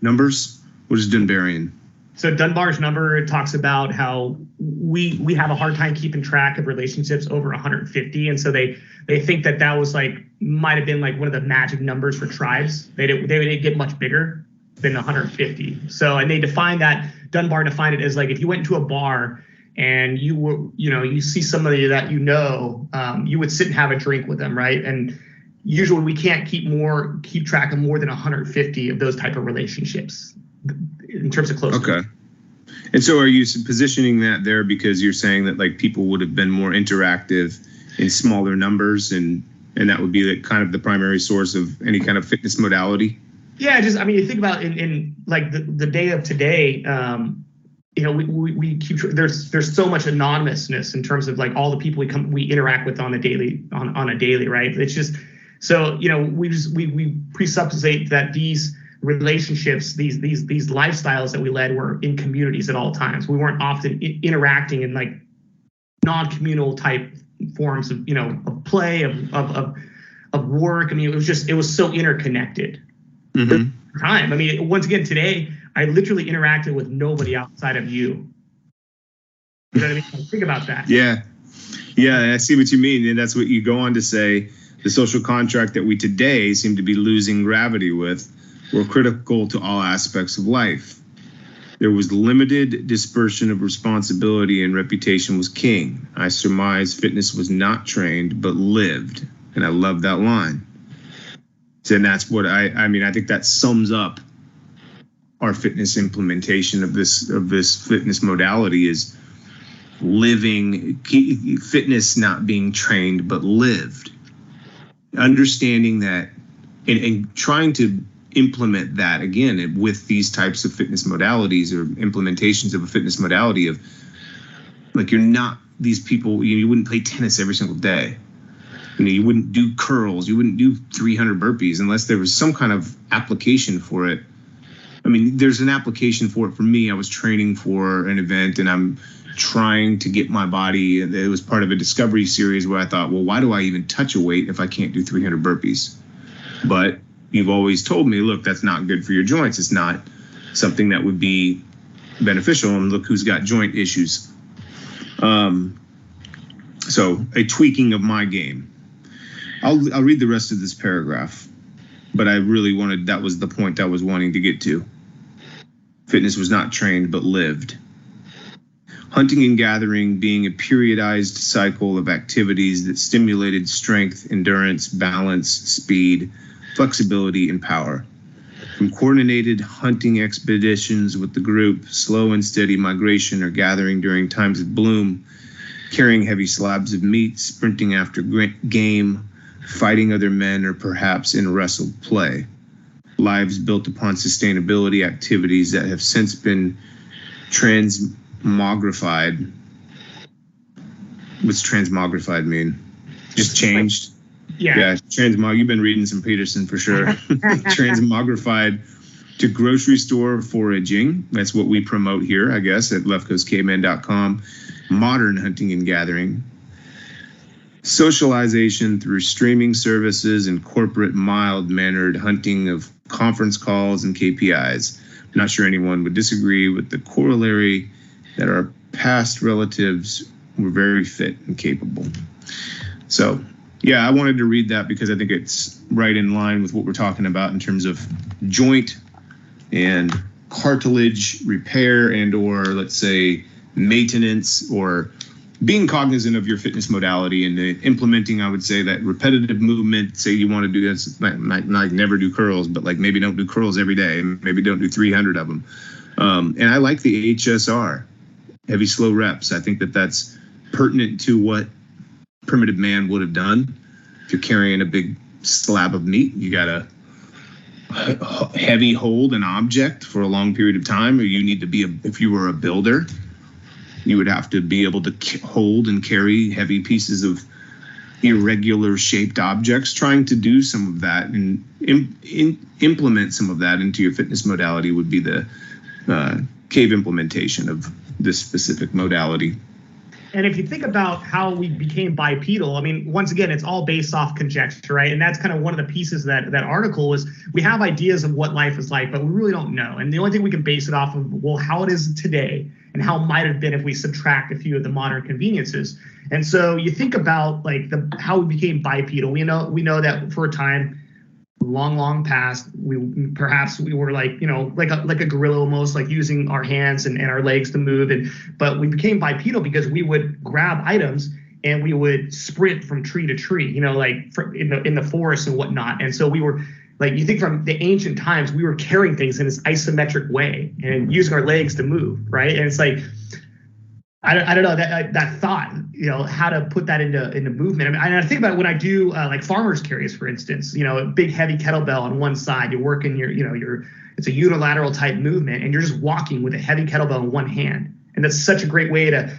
numbers. What is Dunbarian? So Dunbar's number, it talks about how we have a hard time keeping track of relationships over 150, and so they think that was might have been one of the magic numbers for tribes. They didn't get much bigger than 150. So, and they defined that, Dunbar defined it as if you went into a bar and you see somebody that you would sit and have a drink with them, right? And usually we can't keep track of more than 150 of those type of relationships in terms of closeness. Okay. And so are you positioning that there because you're saying that people would have been more interactive in smaller numbers, and that would be kind of the primary source of any kind of fitness modality? Yeah, you think about in the day of today, we keep, there's so much anonymousness in terms of all the people we interact with on a daily, right? It's just, so we presuppose that these relationships, these lifestyles that we led were in communities at all times. We weren't often interacting in like non-communal type forms of, of play, of work. I mean, it was so interconnected. Time. I mean, once again, today, I literally interacted with nobody outside of you. You know what I mean? Think about that. Yeah. Yeah, I see what you mean. And that's what you go on to say. The social contract that we today seem to be losing gravity with were critical to all aspects of life. There was limited dispersion of responsibility and reputation was king. I surmise fitness was not trained, but lived. And I love that line. And that's what I mean, I think that sums up our fitness implementation of this fitness modality is living fitness, not being trained, but lived. Understanding that and trying to implement that again with these types of fitness modalities or implementations of a fitness modality of like, you're not these people, you wouldn't play tennis every single day. You wouldn't do curls, you wouldn't do 300 burpees unless there was some kind of application for it. I mean, there's an application for it for me. I was training for an event and I'm trying to get my body. It was part of a discovery series where I thought, well, why do I even touch a weight if I can't do 300 burpees? But you've always told me, look, that's not good for your joints. It's not something that would be beneficial. And look who's got joint issues. So a tweaking of my game. I'll read the rest of this paragraph, but I really wanted, that was the point I was wanting to get to. Fitness was not trained, but lived. Hunting and gathering being a periodized cycle of activities that stimulated strength, endurance, balance, speed, flexibility, and power. From coordinated hunting expeditions with the group, slow and steady migration or gathering during times of bloom, carrying heavy slabs of meat, sprinting after game, fighting other men, or perhaps in wrestled play. Lives built upon sustainability activities that have since been transmogrified. What's transmogrified mean? Just changed? Yeah, you've been reading some Peterson for sure. Transmogrified to grocery store foraging. That's what we promote here, I guess, at leftcoastcaveman.com. Modern hunting and gathering. Socialization through streaming services and corporate mild-mannered hunting of conference calls and KPIs. I'm not sure anyone would disagree with the corollary that our past relatives were very fit and capable. So, yeah, I wanted to read that because I think it's right in line with what we're talking about in terms of joint and cartilage repair and or, let's say, maintenance or being cognizant of your fitness modality and implementing, I would say, that repetitive movement. Say you want to do this, like never do curls, but like maybe don't do curls every day. Maybe don't do 300 of them. And I like the HSR, heavy slow reps. I think that that's pertinent to what primitive man would have done. If you're carrying a big slab of meat, you got to heavy hold an object for a long period of time, or you need to be if you were a builder, you would have to be able to hold and carry heavy pieces of irregular shaped objects. Trying to do some of that and implement some of that into your fitness modality would be the cave implementation of this specific modality. And if you think about how we became bipedal, I mean, once again, it's all based off conjecture, right? And that's kind of one of the pieces that article was, we have ideas of what life is like, but we really don't know. And the only thing we can base it off of, well, how it is today and how it might have been if we subtract a few of the modern conveniences. And so you think about like how we became bipedal. We know that for a time, long past, we were like, like a gorilla almost, like using our hands and our legs to move. But we became bipedal because we would grab items and we would sprint from tree to tree, like in the forest and whatnot. And so we were like, you think from the ancient times, we were carrying things in this isometric way and using our legs to move, right? And it's like, I don't know, that thought, how to put that into movement. I mean, I think about it when I do like farmers carries, for instance, a big heavy kettlebell on one side, you're working it's a unilateral type movement and you're just walking with a heavy kettlebell in one hand. And that's such a great way to,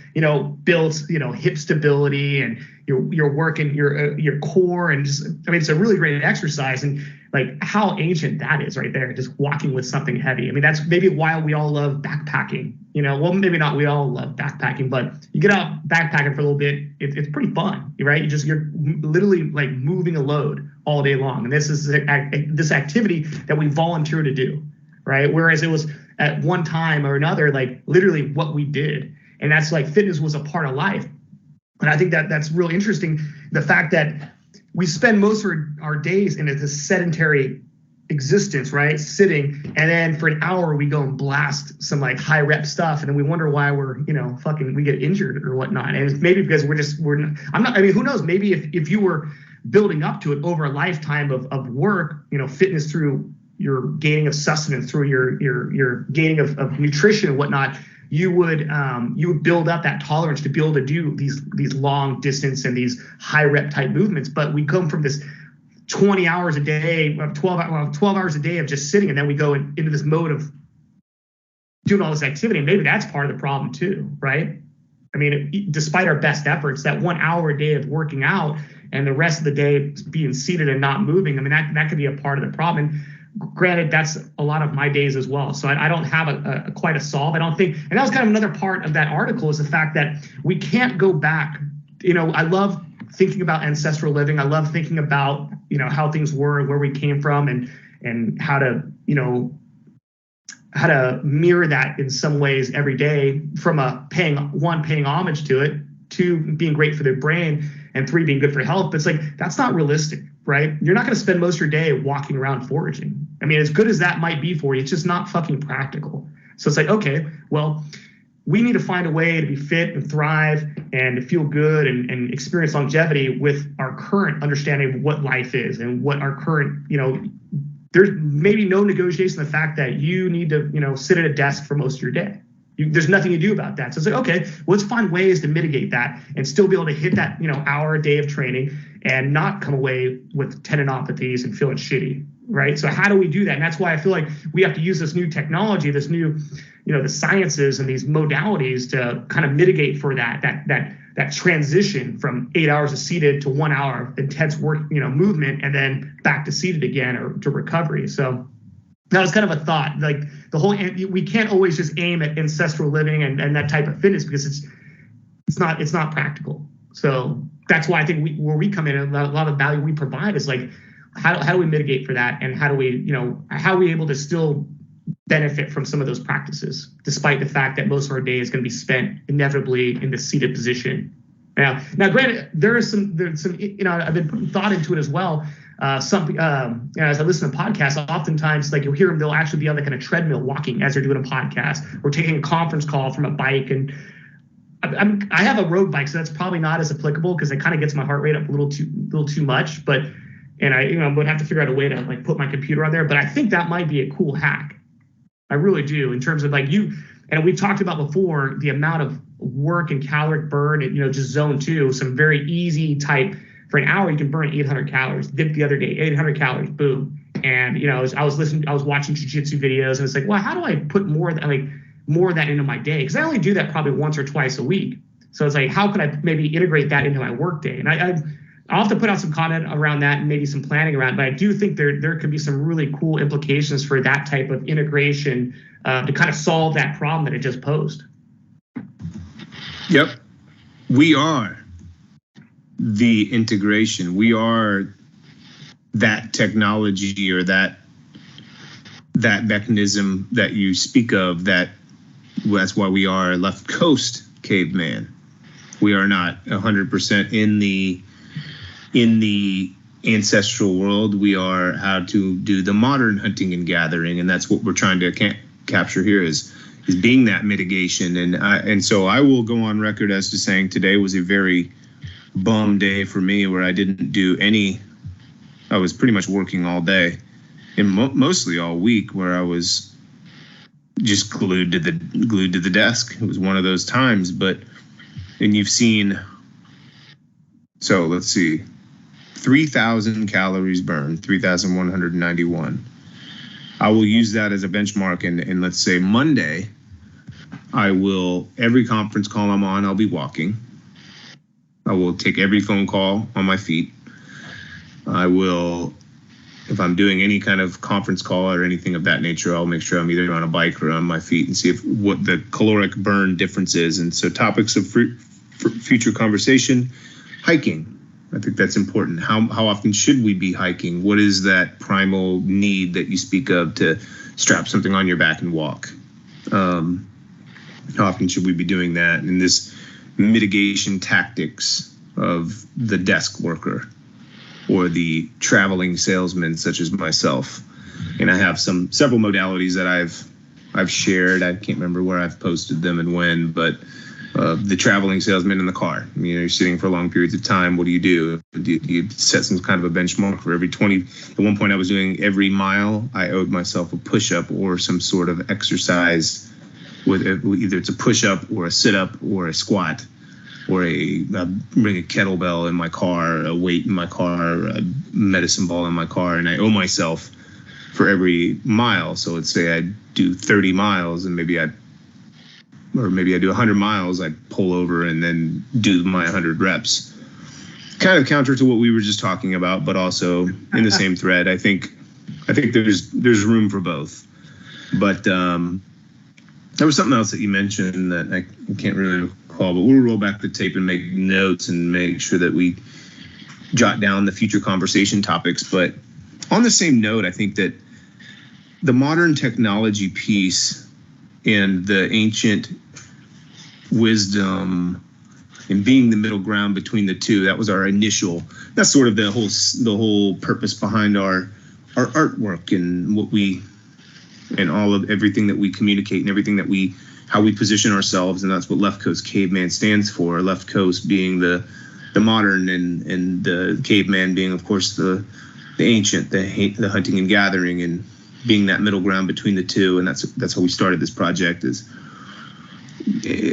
build, hip stability, and you're working your core, and just, it's a really great exercise. And like how ancient that is right there, just walking with something heavy. That's maybe why we all love backpacking, well, maybe not we all love backpacking, but you get out backpacking for a little bit, it's pretty fun, right? You're literally like moving a load all day long. And this is this activity that we volunteer to do, right? Whereas it was at one time or another, like literally what we did. And that's like fitness was a part of life. And I think that's really interesting. The fact that we spend most of our days in a sedentary existence, right? Sitting, and then for an hour we go and blast some like high rep stuff, and then we wonder why we're, we get injured or whatnot. And it's maybe because who knows? Maybe if you were building up to it over a lifetime of work, fitness through your gaining of sustenance, through your gaining of nutrition and whatnot, you would build up that tolerance to be able to do these long distance and these high rep type movements. But we come from this 20 hours a day, 12 hours a day of just sitting, and then we go into this mode of doing all this activity. And maybe that's part of the problem too, right? Despite our best efforts, that 1 hour a day of working out and the rest of the day being seated and not moving, that could be a part of the problem. And granted, that's a lot of my days as well. So I don't have quite a solve, I don't think. And that was kind of another part of that article, is the fact that we can't go back. I love thinking about ancestral living. I love thinking about, how things were, where we came from, and how to mirror that in some ways every day, from paying homage to it, 2, being great for the brain, and 3, being good for health. But it's like, that's not realistic, right? You're not going to spend most of your day walking around foraging. As good as that might be for you, it's just not fucking practical. So it's like, okay, well, we need to find a way to be fit and thrive and to feel good and experience longevity with our current understanding of what life is, and what our current, there's maybe no negotiation the fact that you need to, sit at a desk for most of your day. There's nothing you do about that. So it's like, okay, let's find ways to mitigate that and still be able to hit that, hour a day of training and not come away with tendinopathies and feeling shitty, right? So how do we do that? And that's why I feel like we have to use this new technology, this new, the sciences and these modalities to kind of mitigate for that transition from 8 hours of seated to 1 hour of intense work, movement, and then back to seated again, or to recovery. So that was kind of a thought, like we can't always just aim at ancestral living and that type of fitness, because it's not practical. So that's why I think where we come in, and a lot of value we provide is like, how do we mitigate for that? And how are we able to still benefit from some of those practices, despite the fact that most of our day is going to be spent inevitably in the seated position. Now, granted, there's some, I've been putting thought into it as well. As I listen to podcasts, oftentimes, like, you'll hear them, they'll actually be on like on a treadmill walking as they're doing a podcast, or taking a conference call from a bike. And I have a road bike, so that's probably not as applicable, because it kind of gets my heart rate up a little too much. But I'm going to have to figure out a way to like put my computer on there. But I think that might be a cool hack. I really do, in terms of like and we've talked about before, the amount of work and caloric burn, and just zone 2, some very easy type. For an hour, you can burn 800 calories. Did the other day, 800 calories, boom. And I was watching jiu-jitsu videos, and it's like, well, how do I put more of that into my day? Because I only do that probably once or twice a week. So it's like, how could I maybe integrate that into my work day? And I'll have to put out some content around that, and maybe some planning around it. But I do think there could be some really cool implications for that type of integration to kind of solve that problem that it just posed. Yep. We are the integration. We are that technology, or that mechanism that you speak of. That's why we are left coast caveman. We are not 100% in the ancestral world. We are how to do the modern hunting and gathering, and that's what we're trying to capture here is being that mitigation. And so I will go on record as to saying today was a very bum day for me, where I didn't do any. I was pretty much working all day, and mostly all week, where I was just glued to the desk. It was one of those times. And you've seen. So let's see. 3,000 calories burned, 3,191. I will use that as a benchmark. And let's say Monday, I will, every conference call I'm on, I'll be walking. I will take every phone call on my feet. I will, if I'm doing any kind of conference call or anything of that nature, I'll make sure I'm either on a bike or on my feet and see what the caloric burn difference is. And so topics of future conversation, hiking. I think that's important. How often should we be hiking? What is that primal need that you speak of to strap something on your back and walk? How often should we be doing that? And this mitigation tactics of the desk worker or the traveling salesman, such as myself. And I have several modalities that I've shared. I can't remember where I've posted them and when, but the traveling salesman in the car. You're sitting for long periods of time. What do? You set some kind of a benchmark for every 20. At one point I was doing every mile, I owed myself a push-up or some sort of exercise with either it's a push-up or a sit-up or a squat or bring a kettlebell in my car, a weight in my car, a medicine ball in my car, and I owe myself for every mile. So let's say I do 30 miles and maybe I do 100 miles, I pull over and then do my 100 reps. Kind of counter to what we were just talking about, but also in the same thread. I think there's room for both. But there was something else that you mentioned that I can't really recall, but we'll roll back the tape and make notes and make sure that we jot down the future conversation topics. But on the same note, I think that the modern technology piece and the ancient wisdom and being the middle ground between the two, that's sort of the whole purpose behind our artwork and everything that we communicate and how we position ourselves. And that's what Left Coast Caveman stands for. Left Coast being the modern and the caveman being, of course, the ancient, the hunting and gathering, and being that middle ground between the two. And that's how we started this project, is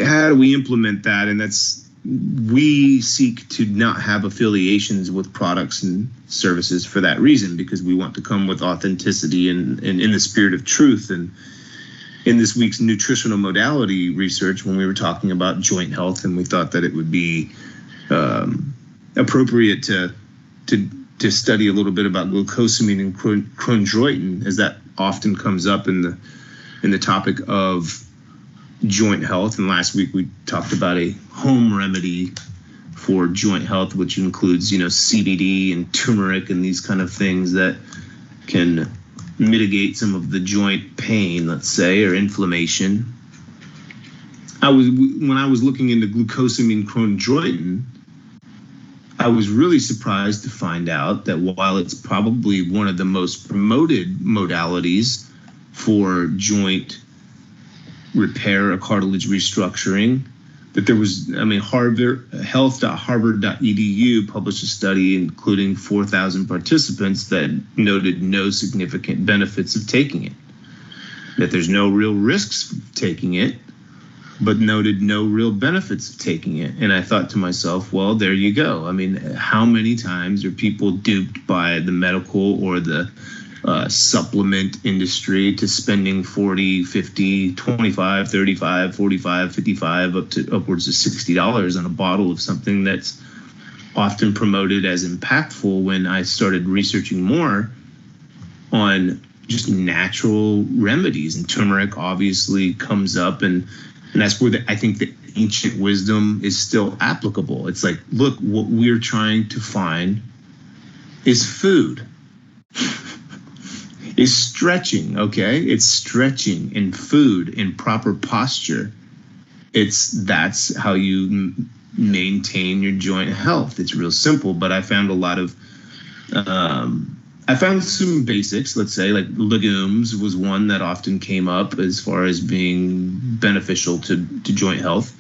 how do we implement that? And we seek to not have affiliations with products and services for that reason, because we want to come with authenticity and in the spirit of truth. And in this week's nutritional modality research, when we were talking about joint health, and we thought that it would be appropriate to study a little bit about glucosamine and chondroitin, as that often comes up in the topic of joint health. And last week we talked about a home remedy for joint health, which includes, CBD and turmeric and these kind of things that can mitigate some of the joint pain, let's say, or inflammation. When I was looking into glucosamine chondroitin, I was really surprised to find out that while it's probably one of the most promoted modalities for joint repair or cartilage restructuring, that there was, health.harvard.edu published a study including 4,000 participants that noted no significant benefits of taking it, that there's no real risks of taking it, but noted no real benefits of taking it. And I thought to myself, well, there you go. How many times are people duped by the medical or the supplement industry to spending 40, 50, 25, 35, 45, 55, up to upwards of $60 on a bottle of something that's often promoted as impactful, when I started researching more on just natural remedies. And turmeric obviously comes up, and that's where I think the ancient wisdom is still applicable. It's like, look, what we're trying to find is food. Is stretching, okay? It's stretching and food in proper posture. That's how you maintain your joint health. It's real simple, but I found I found some basics, let's say, like legumes was one that often came up as far as being beneficial to joint health.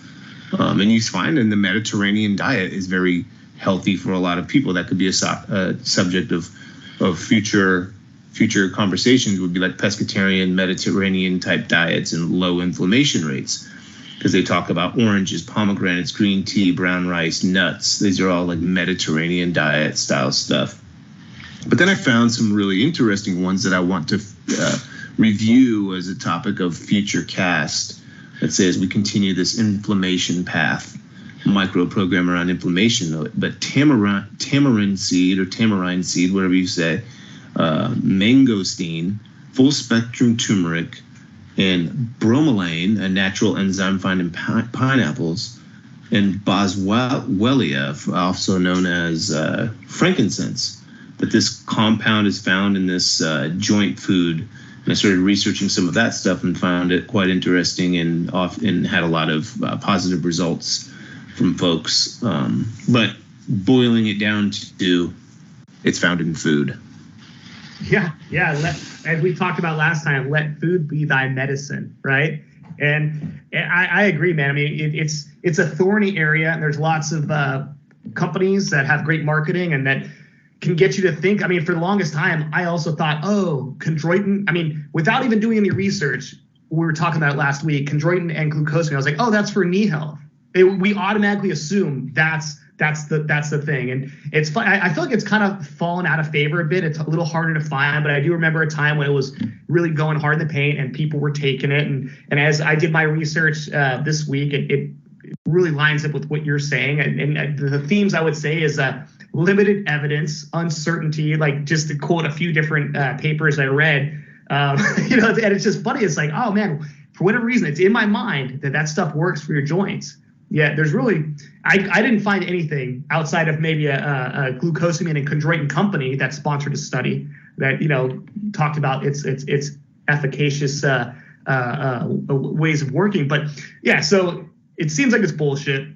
And you find in the Mediterranean diet is very healthy for a lot of people. That could be a subject of future conversations, would be like pescatarian, Mediterranean type diets and low inflammation rates, because they talk about oranges, pomegranates, green tea, brown rice, nuts. These are all like Mediterranean diet style stuff. But then I found some really interesting ones that I want to review as a topic of future cast. that says we continue this inflammation path, microprogram around inflammation. But tamarind seed or tamarind seed, whatever you say, mangosteen, full spectrum turmeric, and bromelain, a natural enzyme found in pineapples, and boswelia, also known as frankincense. That this compound is found in this joint food. And I started researching some of that stuff and found it quite interesting and had a lot of positive results from folks. But boiling it down to it's found in food. Yeah. As we talked about last time, let food be thy medicine, right? And I agree, man. I mean, it's a thorny area, and there's lots of companies that have great marketing and that can get you to think. I mean, for the longest time, I also thought, chondroitin. I mean, without even doing any research, we were talking about it last week, chondroitin and glucosamine. I was like, that's for knee health. We automatically assume that's the thing. And it's fun. I feel like it's kind of fallen out of favor a bit. It's a little harder to find, but I do remember a time when it was really going hard in the paint and people were taking it. And as I did my research this week, it really lines up with what you're saying. And the themes I would say is limited evidence, uncertainty, like just to quote a few different papers I read, and it's just funny. It's like, oh man, for whatever reason, it's in my mind that stuff works for your joints. Yeah, there's really, I didn't find anything outside of maybe a glucosamine and chondroitin company that sponsored a study that, talked about its efficacious ways of working. But yeah, so it seems like it's bullshit.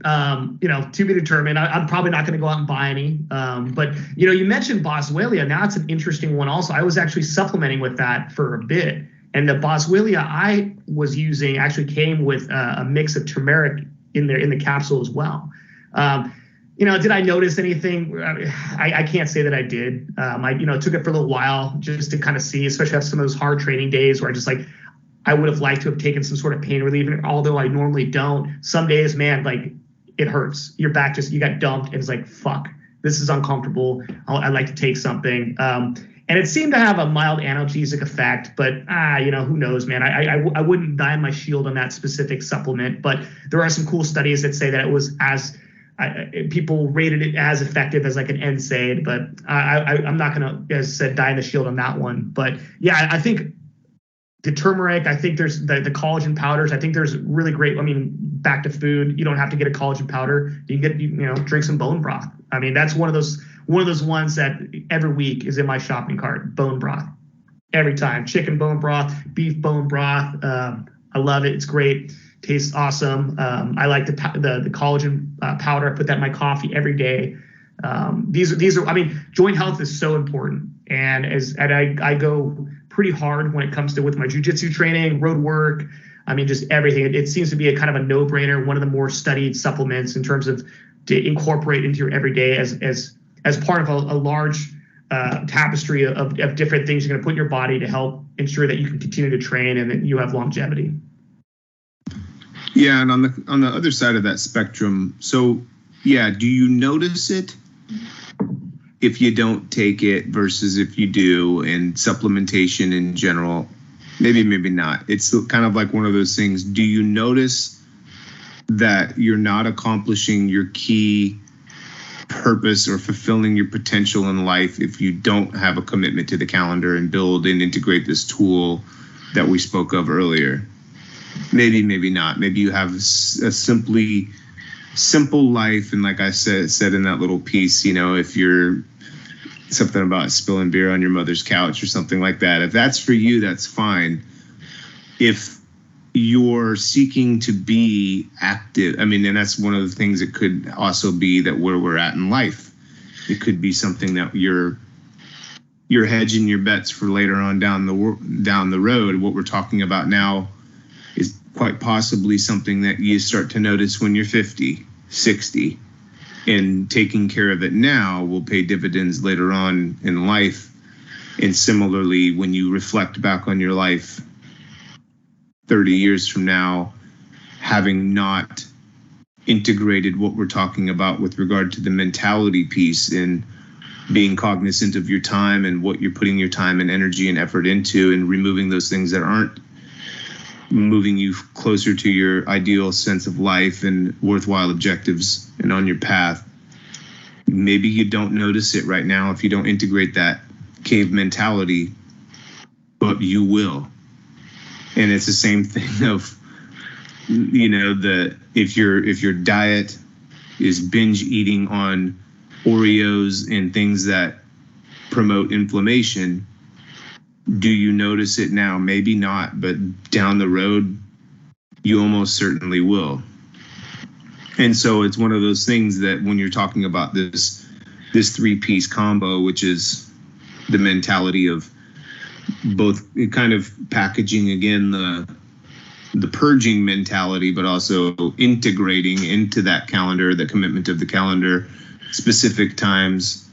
To be determined. I'm probably not going to go out and buy any. But you mentioned boswelia. Now it's an interesting one. Also, I was actually supplementing with that for a bit, and the boswelia I was using actually came with a mix of turmeric in the capsule as well. Did I notice anything? I can't say that I did. I took it for a little while just to kind of see, especially after some of those hard training days where I would have liked to have taken some sort of pain reliever, although I normally don't. Some days, man, like it hurts. Your back you got dumped, and it's like, fuck, this is uncomfortable. I'd like to take something. And it seemed to have a mild analgesic effect, but who knows, man? I wouldn't die on my shield on that specific supplement, but there are some cool studies that say that it was people rated it as effective as like an NSAID, but I'm not gonna, as I said, die on the shield on that one. But yeah, I think the turmeric, I think there's the collagen powders. I think there's really great. I mean, back to food, you don't have to get a collagen powder. You can get, drink some bone broth. I mean, that's one of those ones that every week is in my shopping cart. Bone broth, every time. Chicken bone broth, beef bone broth. I love it. It's great. Tastes awesome. I like the collagen powder. I put that in my coffee every day. These are. I mean, joint health is so important, and I go pretty hard when it comes to with my jiu-jitsu training, road work. I mean, just everything. It seems to be a kind of a no-brainer, one of the more studied supplements in terms of to incorporate into your everyday as part of a large tapestry of different things you're going to put in your body to help ensure that you can continue to train and that you have longevity. Yeah, and on the other side of that spectrum, so yeah, do you notice it if you don't take it versus if you do, and supplementation in general? Maybe not. It's kind of like one of those things. Do you notice that you're not accomplishing your key purpose or fulfilling your potential in life if you don't have a commitment to the calendar and build and integrate this tool that we spoke of earlier? Maybe not. Maybe you have a simple life, and like I said in that little piece, if you're something about spilling beer on your mother's couch or something like that, if that's for you, that's fine. If you're seeking to be active, I mean, and that's one of the things. It could also be that where we're at in life, it could be something that you're hedging your bets for later on down the road. What we're talking about now is quite possibly something that you start to notice when you're 50, 60, and taking care of it now will pay dividends later on in life. And similarly, when you reflect back on your life 30 years from now, having not integrated what we're talking about with regard to the mentality piece and being cognizant of your time and what you're putting your time and energy and effort into, and removing those things that aren't moving you closer to your ideal sense of life and worthwhile objectives and on your path. Maybe you don't notice it right now if you don't integrate that cave mentality, but you will. And it's the same thing of, if your diet is binge eating on Oreos and things that promote inflammation, do you notice it now? Maybe not, but down the road, you almost certainly will. And so it's one of those things that when you're talking about this three-piece combo, which is the mentality of both kind of packaging again the purging mentality, but also integrating into that calendar, the commitment of the calendar, specific times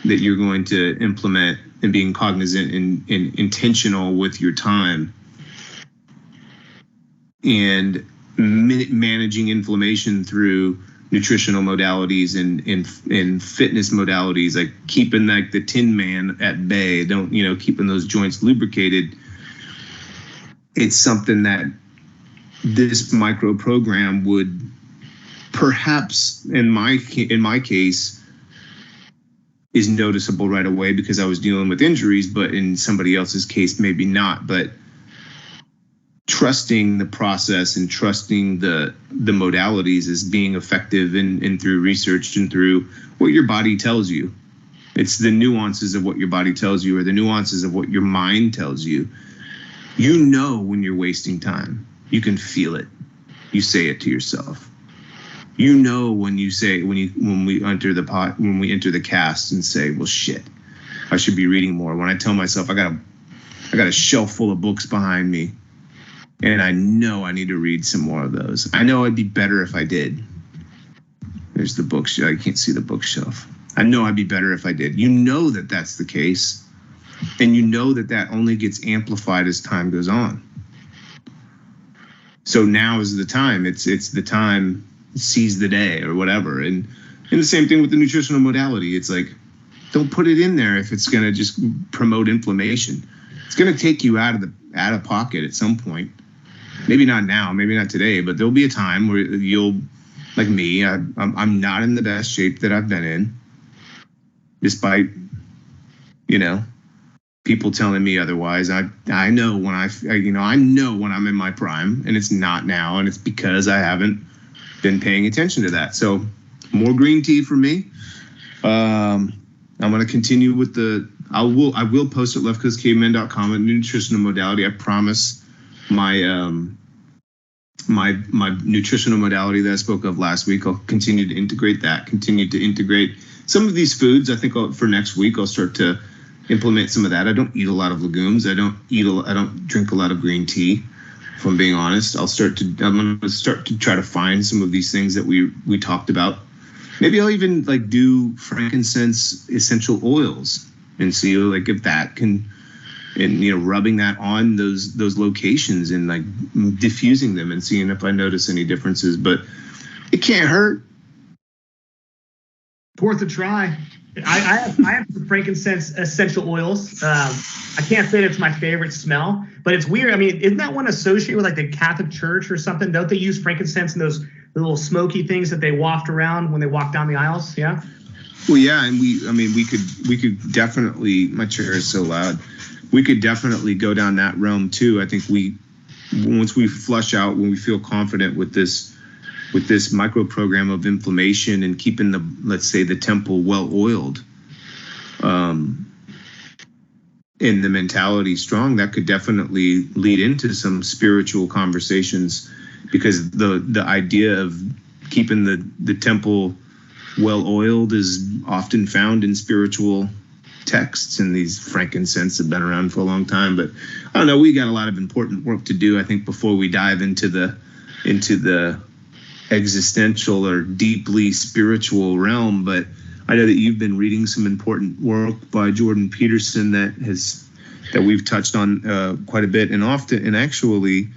that you're going to implement, and being cognizant and intentional with your time, and managing inflammation through nutritional modalities and fitness modalities, like keeping like the Tin Man at bay, keeping those joints lubricated. It's something that this micro program would perhaps, in my case, is noticeable right away because I was dealing with injuries, but in somebody else's case, maybe not. But trusting the process and trusting the modalities as being effective and through research and through what your body tells you. It's the nuances of what your body tells you, or the nuances of what your mind tells you. You know when you're wasting time. You can feel it. You say it to yourself. You know when we enter the cast and say, well, shit, I should be reading more. When I tell myself I got a shelf full of books behind me, and I know I need to read some more of those. I know I'd be better if I did. There's the bookshelf. I can't see the bookshelf. I know I'd be better if I did. You know that that's the case, and you know that only gets amplified as time goes on. So now is the time. It's the time. Seize the day or whatever. And the same thing with the nutritional modality. It's like, don't put it in there if it's going to just promote inflammation. It's going to take you out of pocket at some point. Maybe not now, maybe not today, but there'll be a time where you'll, like me, I'm not in the best shape that I've been in, despite, people telling me otherwise. I know when I know when I'm in my prime, and it's not now, and it's because I haven't been paying attention to that. So more green tea for me. I'm going to continue with I will post at leftcoastcaveman.com a nutritional modality. I promise my nutritional modality that I spoke of last week. I'll continue to integrate some of these foods. I think for next week, I'll start to implement some of that. I don't eat a lot of legumes. I don't drink a lot of green tea. If I'm being honest, I'm going to start to try to find some of these things that we talked about. Maybe I'll even do frankincense essential oils and see if that can, and rubbing that on those locations and diffusing them and seeing if I notice any differences. But it can't hurt. Worth a try. I have some frankincense essential oils. I can't say it's my favorite smell, but it's weird. I mean, isn't that one associated with the Catholic Church or something? Don't they use frankincense in those little smoky things that they waft around when they walk down the aisles? Yeah. Well, yeah, and we could definitely. My chair is so loud. We could definitely go down that realm too. I think once we flush out, when we feel confident with this micro program of inflammation and keeping the temple well oiled, and the mentality strong, that could definitely lead into some spiritual conversations, because the idea of keeping the temple well oiled is often found in spiritual texts, and these frankincense have been around for a long time. But I don't know, we got a lot of important work to do, I think, before we dive into the existential or deeply spiritual realm. But I know that you've been reading some important work by Jordan Peterson that we've touched on quite a bit, and actually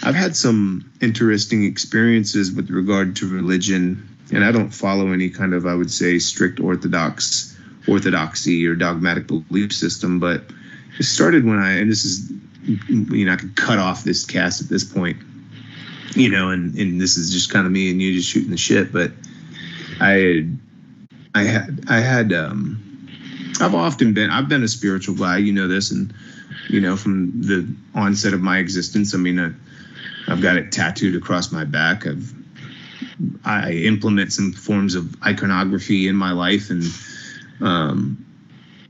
I've had some interesting experiences with regard to religion, and I don't follow any kind of, I would say, strict orthodoxy or dogmatic belief system, but it started when I could cut off this cast at this point, and this is just kind of me and you just shooting the shit. But I've been a spiritual guy, this, and, from the onset of my existence. I mean, I've got it tattooed across my back. I implement some forms of iconography in my life, and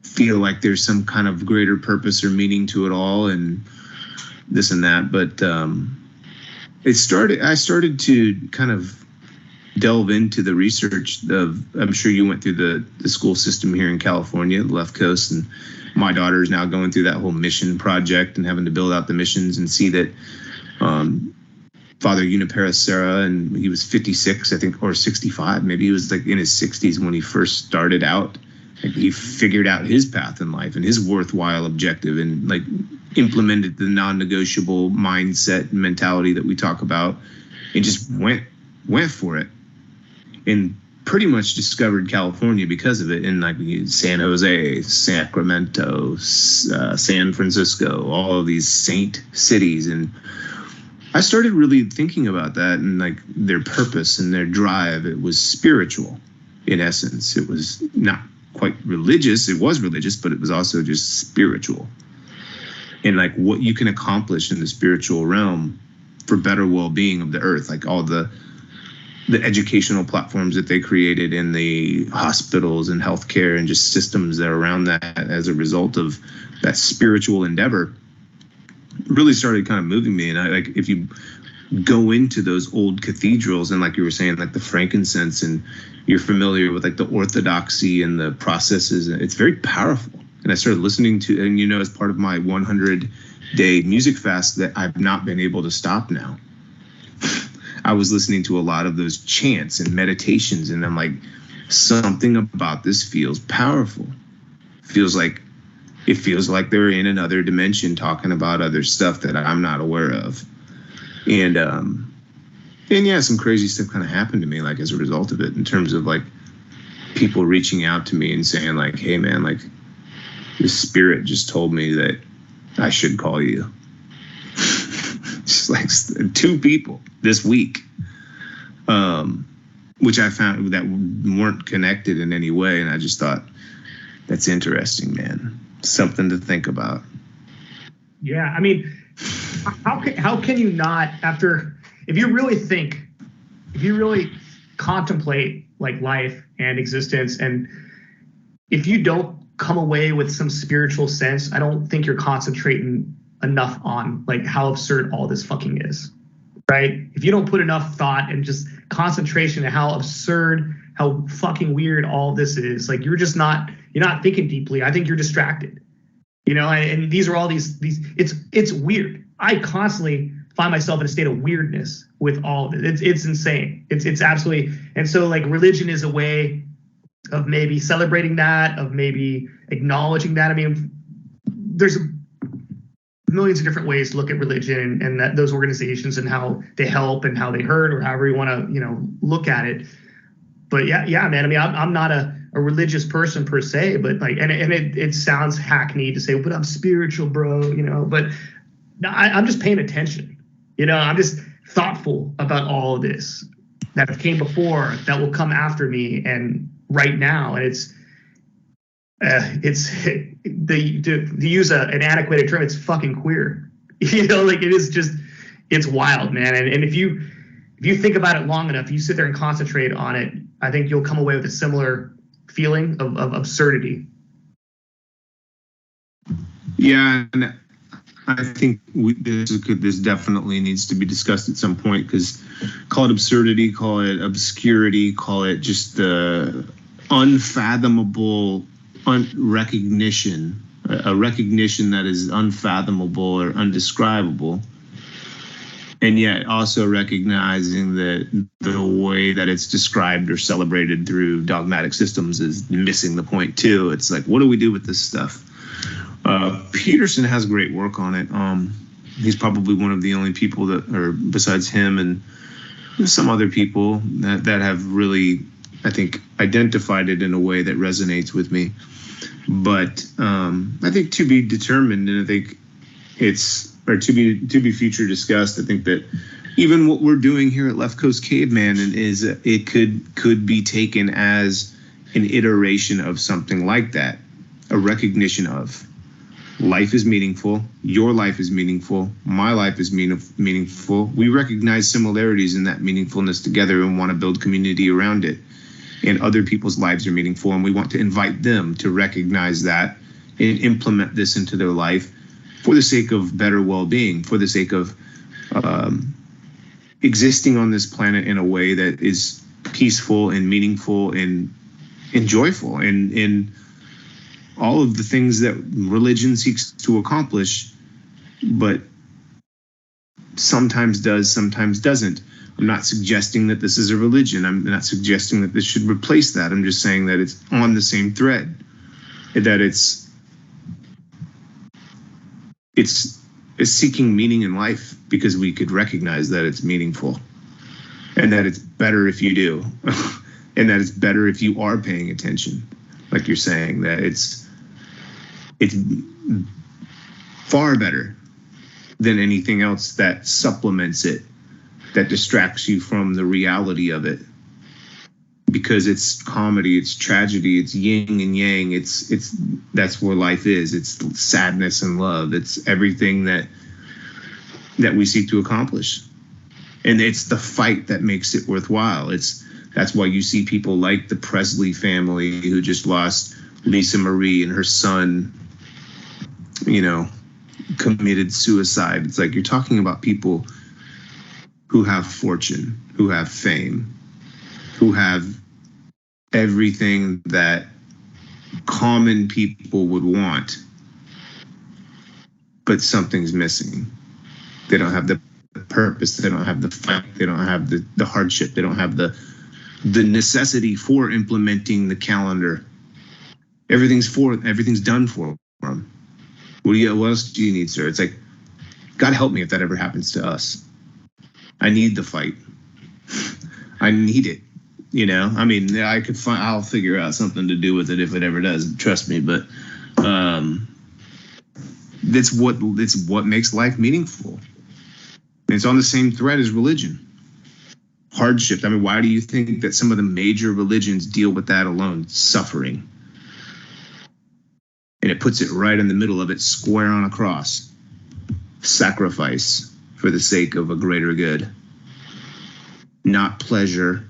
feel like there's some kind of greater purpose or meaning to it all, and this and that. But I started to kind of delve into the research of, I'm sure you went through the school system here in California, the left coast, and my daughter is now going through that whole mission project and having to build out the missions and see that Father Junipero Serra, and he was 56, I think, or 65. Maybe he was like in his 60s when he first started out. Like, he figured out his path in life and his worthwhile objective, and like implemented the non-negotiable mindset and mentality that we talk about, and just went for it, and pretty much discovered California because of it. And like San Jose, Sacramento, San Francisco, all of these saint cities. And I started really thinking about that and like their purpose and their drive. It was spiritual in essence. It was not quite religious. It was religious, but it was also just spiritual. And like what you can accomplish in the spiritual realm for better well-being of the earth, like all the educational platforms that they created in the hospitals and healthcare and just systems that are around that as a result of that spiritual endeavor, really started kind of moving me. And I like, if you go into those old cathedrals and like you were saying, like the frankincense, and you're familiar with like the orthodoxy and the processes, it's very powerful. And I started listening to, and as part of my 100-day music fast that I've not been able to stop now, I was listening to a lot of those chants and meditations, and I'm like, something about this feels powerful. It feels like they're in another dimension talking about other stuff that I'm not aware of. And yeah, some crazy stuff kind of happened to me, like as a result of it, in terms of like people reaching out to me and saying like, hey man, like the spirit just told me that I should call you. Just like 2 people this week, which I found that weren't connected in any way. And I just thought, that's interesting, man. Something to think about. Yeah, I mean, how can you not, if you really contemplate like life and existence, and if you don't come away with some spiritual sense, I don't think you're concentrating enough on like how absurd all this fucking is, right? If you don't put enough thought and just concentration on how absurd, how fucking weird all this is, like you're not thinking deeply. I think you're distracted, and these are all these it's weird. I constantly find myself in a state of weirdness with all of it. It's insane. It's absolutely. And so like religion is a way of maybe celebrating that, of maybe acknowledging that. I mean, there's millions of different ways to look at religion and that those organizations and how they help and how they hurt, or however you want to look at it. But yeah, man. I mean, I'm not a religious person per se, but like, and it sounds hackneyed to say, but I'm spiritual, bro. But I'm just paying attention. I'm just thoughtful about all of this that came before, that will come after me, and right now. And to use an antiquated term, it's fucking queer. Like it is just, it's wild, man. And if you think about it long enough, you sit there and concentrate on it, I think you'll come away with a similar feeling of absurdity. Yeah, and I think this definitely needs to be discussed at some point, because call it absurdity, call it obscurity, call it just the unfathomable recognition, a recognition that is unfathomable or undescribable, and yet also recognizing that the way that it's described or celebrated through dogmatic systems is missing the point too. It's like, what do we do with this stuff? Peterson has great work on it. He's probably one of the only people that, or besides him and some other people that have really, I think, identified it in a way that resonates with me. But I think to be determined, and I think it's, or to be future discussed. I think that even what we're doing here at Left Coast Caveman is it could be taken as an iteration of something like that, a recognition of life is meaningful, your life is meaningful, my life is meaningful. We recognize similarities in that meaningfulness together and want to build community around it. And other people's lives are meaningful, and we want to invite them to recognize that and implement this into their life for the sake of better well-being, for the sake of existing on this planet in a way that is peaceful and meaningful and joyful, and all of the things that religion seeks to accomplish, but sometimes does, sometimes doesn't. I'm not suggesting that this is a religion. I'm not suggesting that this should replace that. I'm just saying that it's on the same thread, that it's seeking meaning in life because we could recognize that it's meaningful, and that it's better if you do, and that it's better if you are paying attention, like you're saying, that it's far better than anything else that supplements it, that distracts you from the reality of it, because it's comedy, it's tragedy, it's yin and yang, it's that's where life is. It's sadness and love. It's everything that we seek to accomplish, and it's the fight that makes it worthwhile. That's why you see people like the Presley family who just lost Lisa Marie and her son, committed suicide. It's like you're talking about people who have fortune, who have fame, who have everything that common people would want, but something's missing. They don't have the purpose, they don't have the fight, they don't have the hardship, they don't have the necessity for implementing the calendar. Everything's done for them. What else do you need, sir? It's like, God help me if that ever happens to us. I need the fight. I need it. I mean, I'll figure out something to do with it if it ever does. Trust me. But it's what makes life meaningful. And it's on the same thread as religion. Hardship. I mean, why do you think that some of the major religions deal with that alone? Suffering. And it puts it right in the middle of it, square on a cross. Sacrifice for the sake of a greater good. Not pleasure,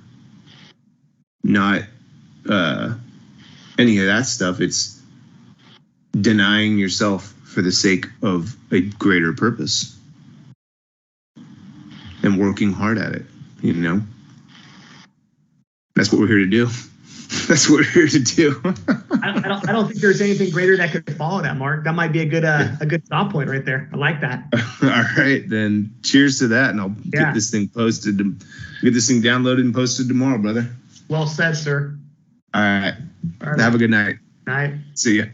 not any of that stuff. It's denying yourself for the sake of a greater purpose and working hard at it, That's what we're here to do. That's what we're here to do. I don't think there's anything greater that could follow that, Mark. That might be a good stop point right there. I like that. All right, then cheers to that, and I'll get this thing posted, get this thing downloaded and posted tomorrow, brother. Well said, sir. All right. Have a good night. Night. See ya.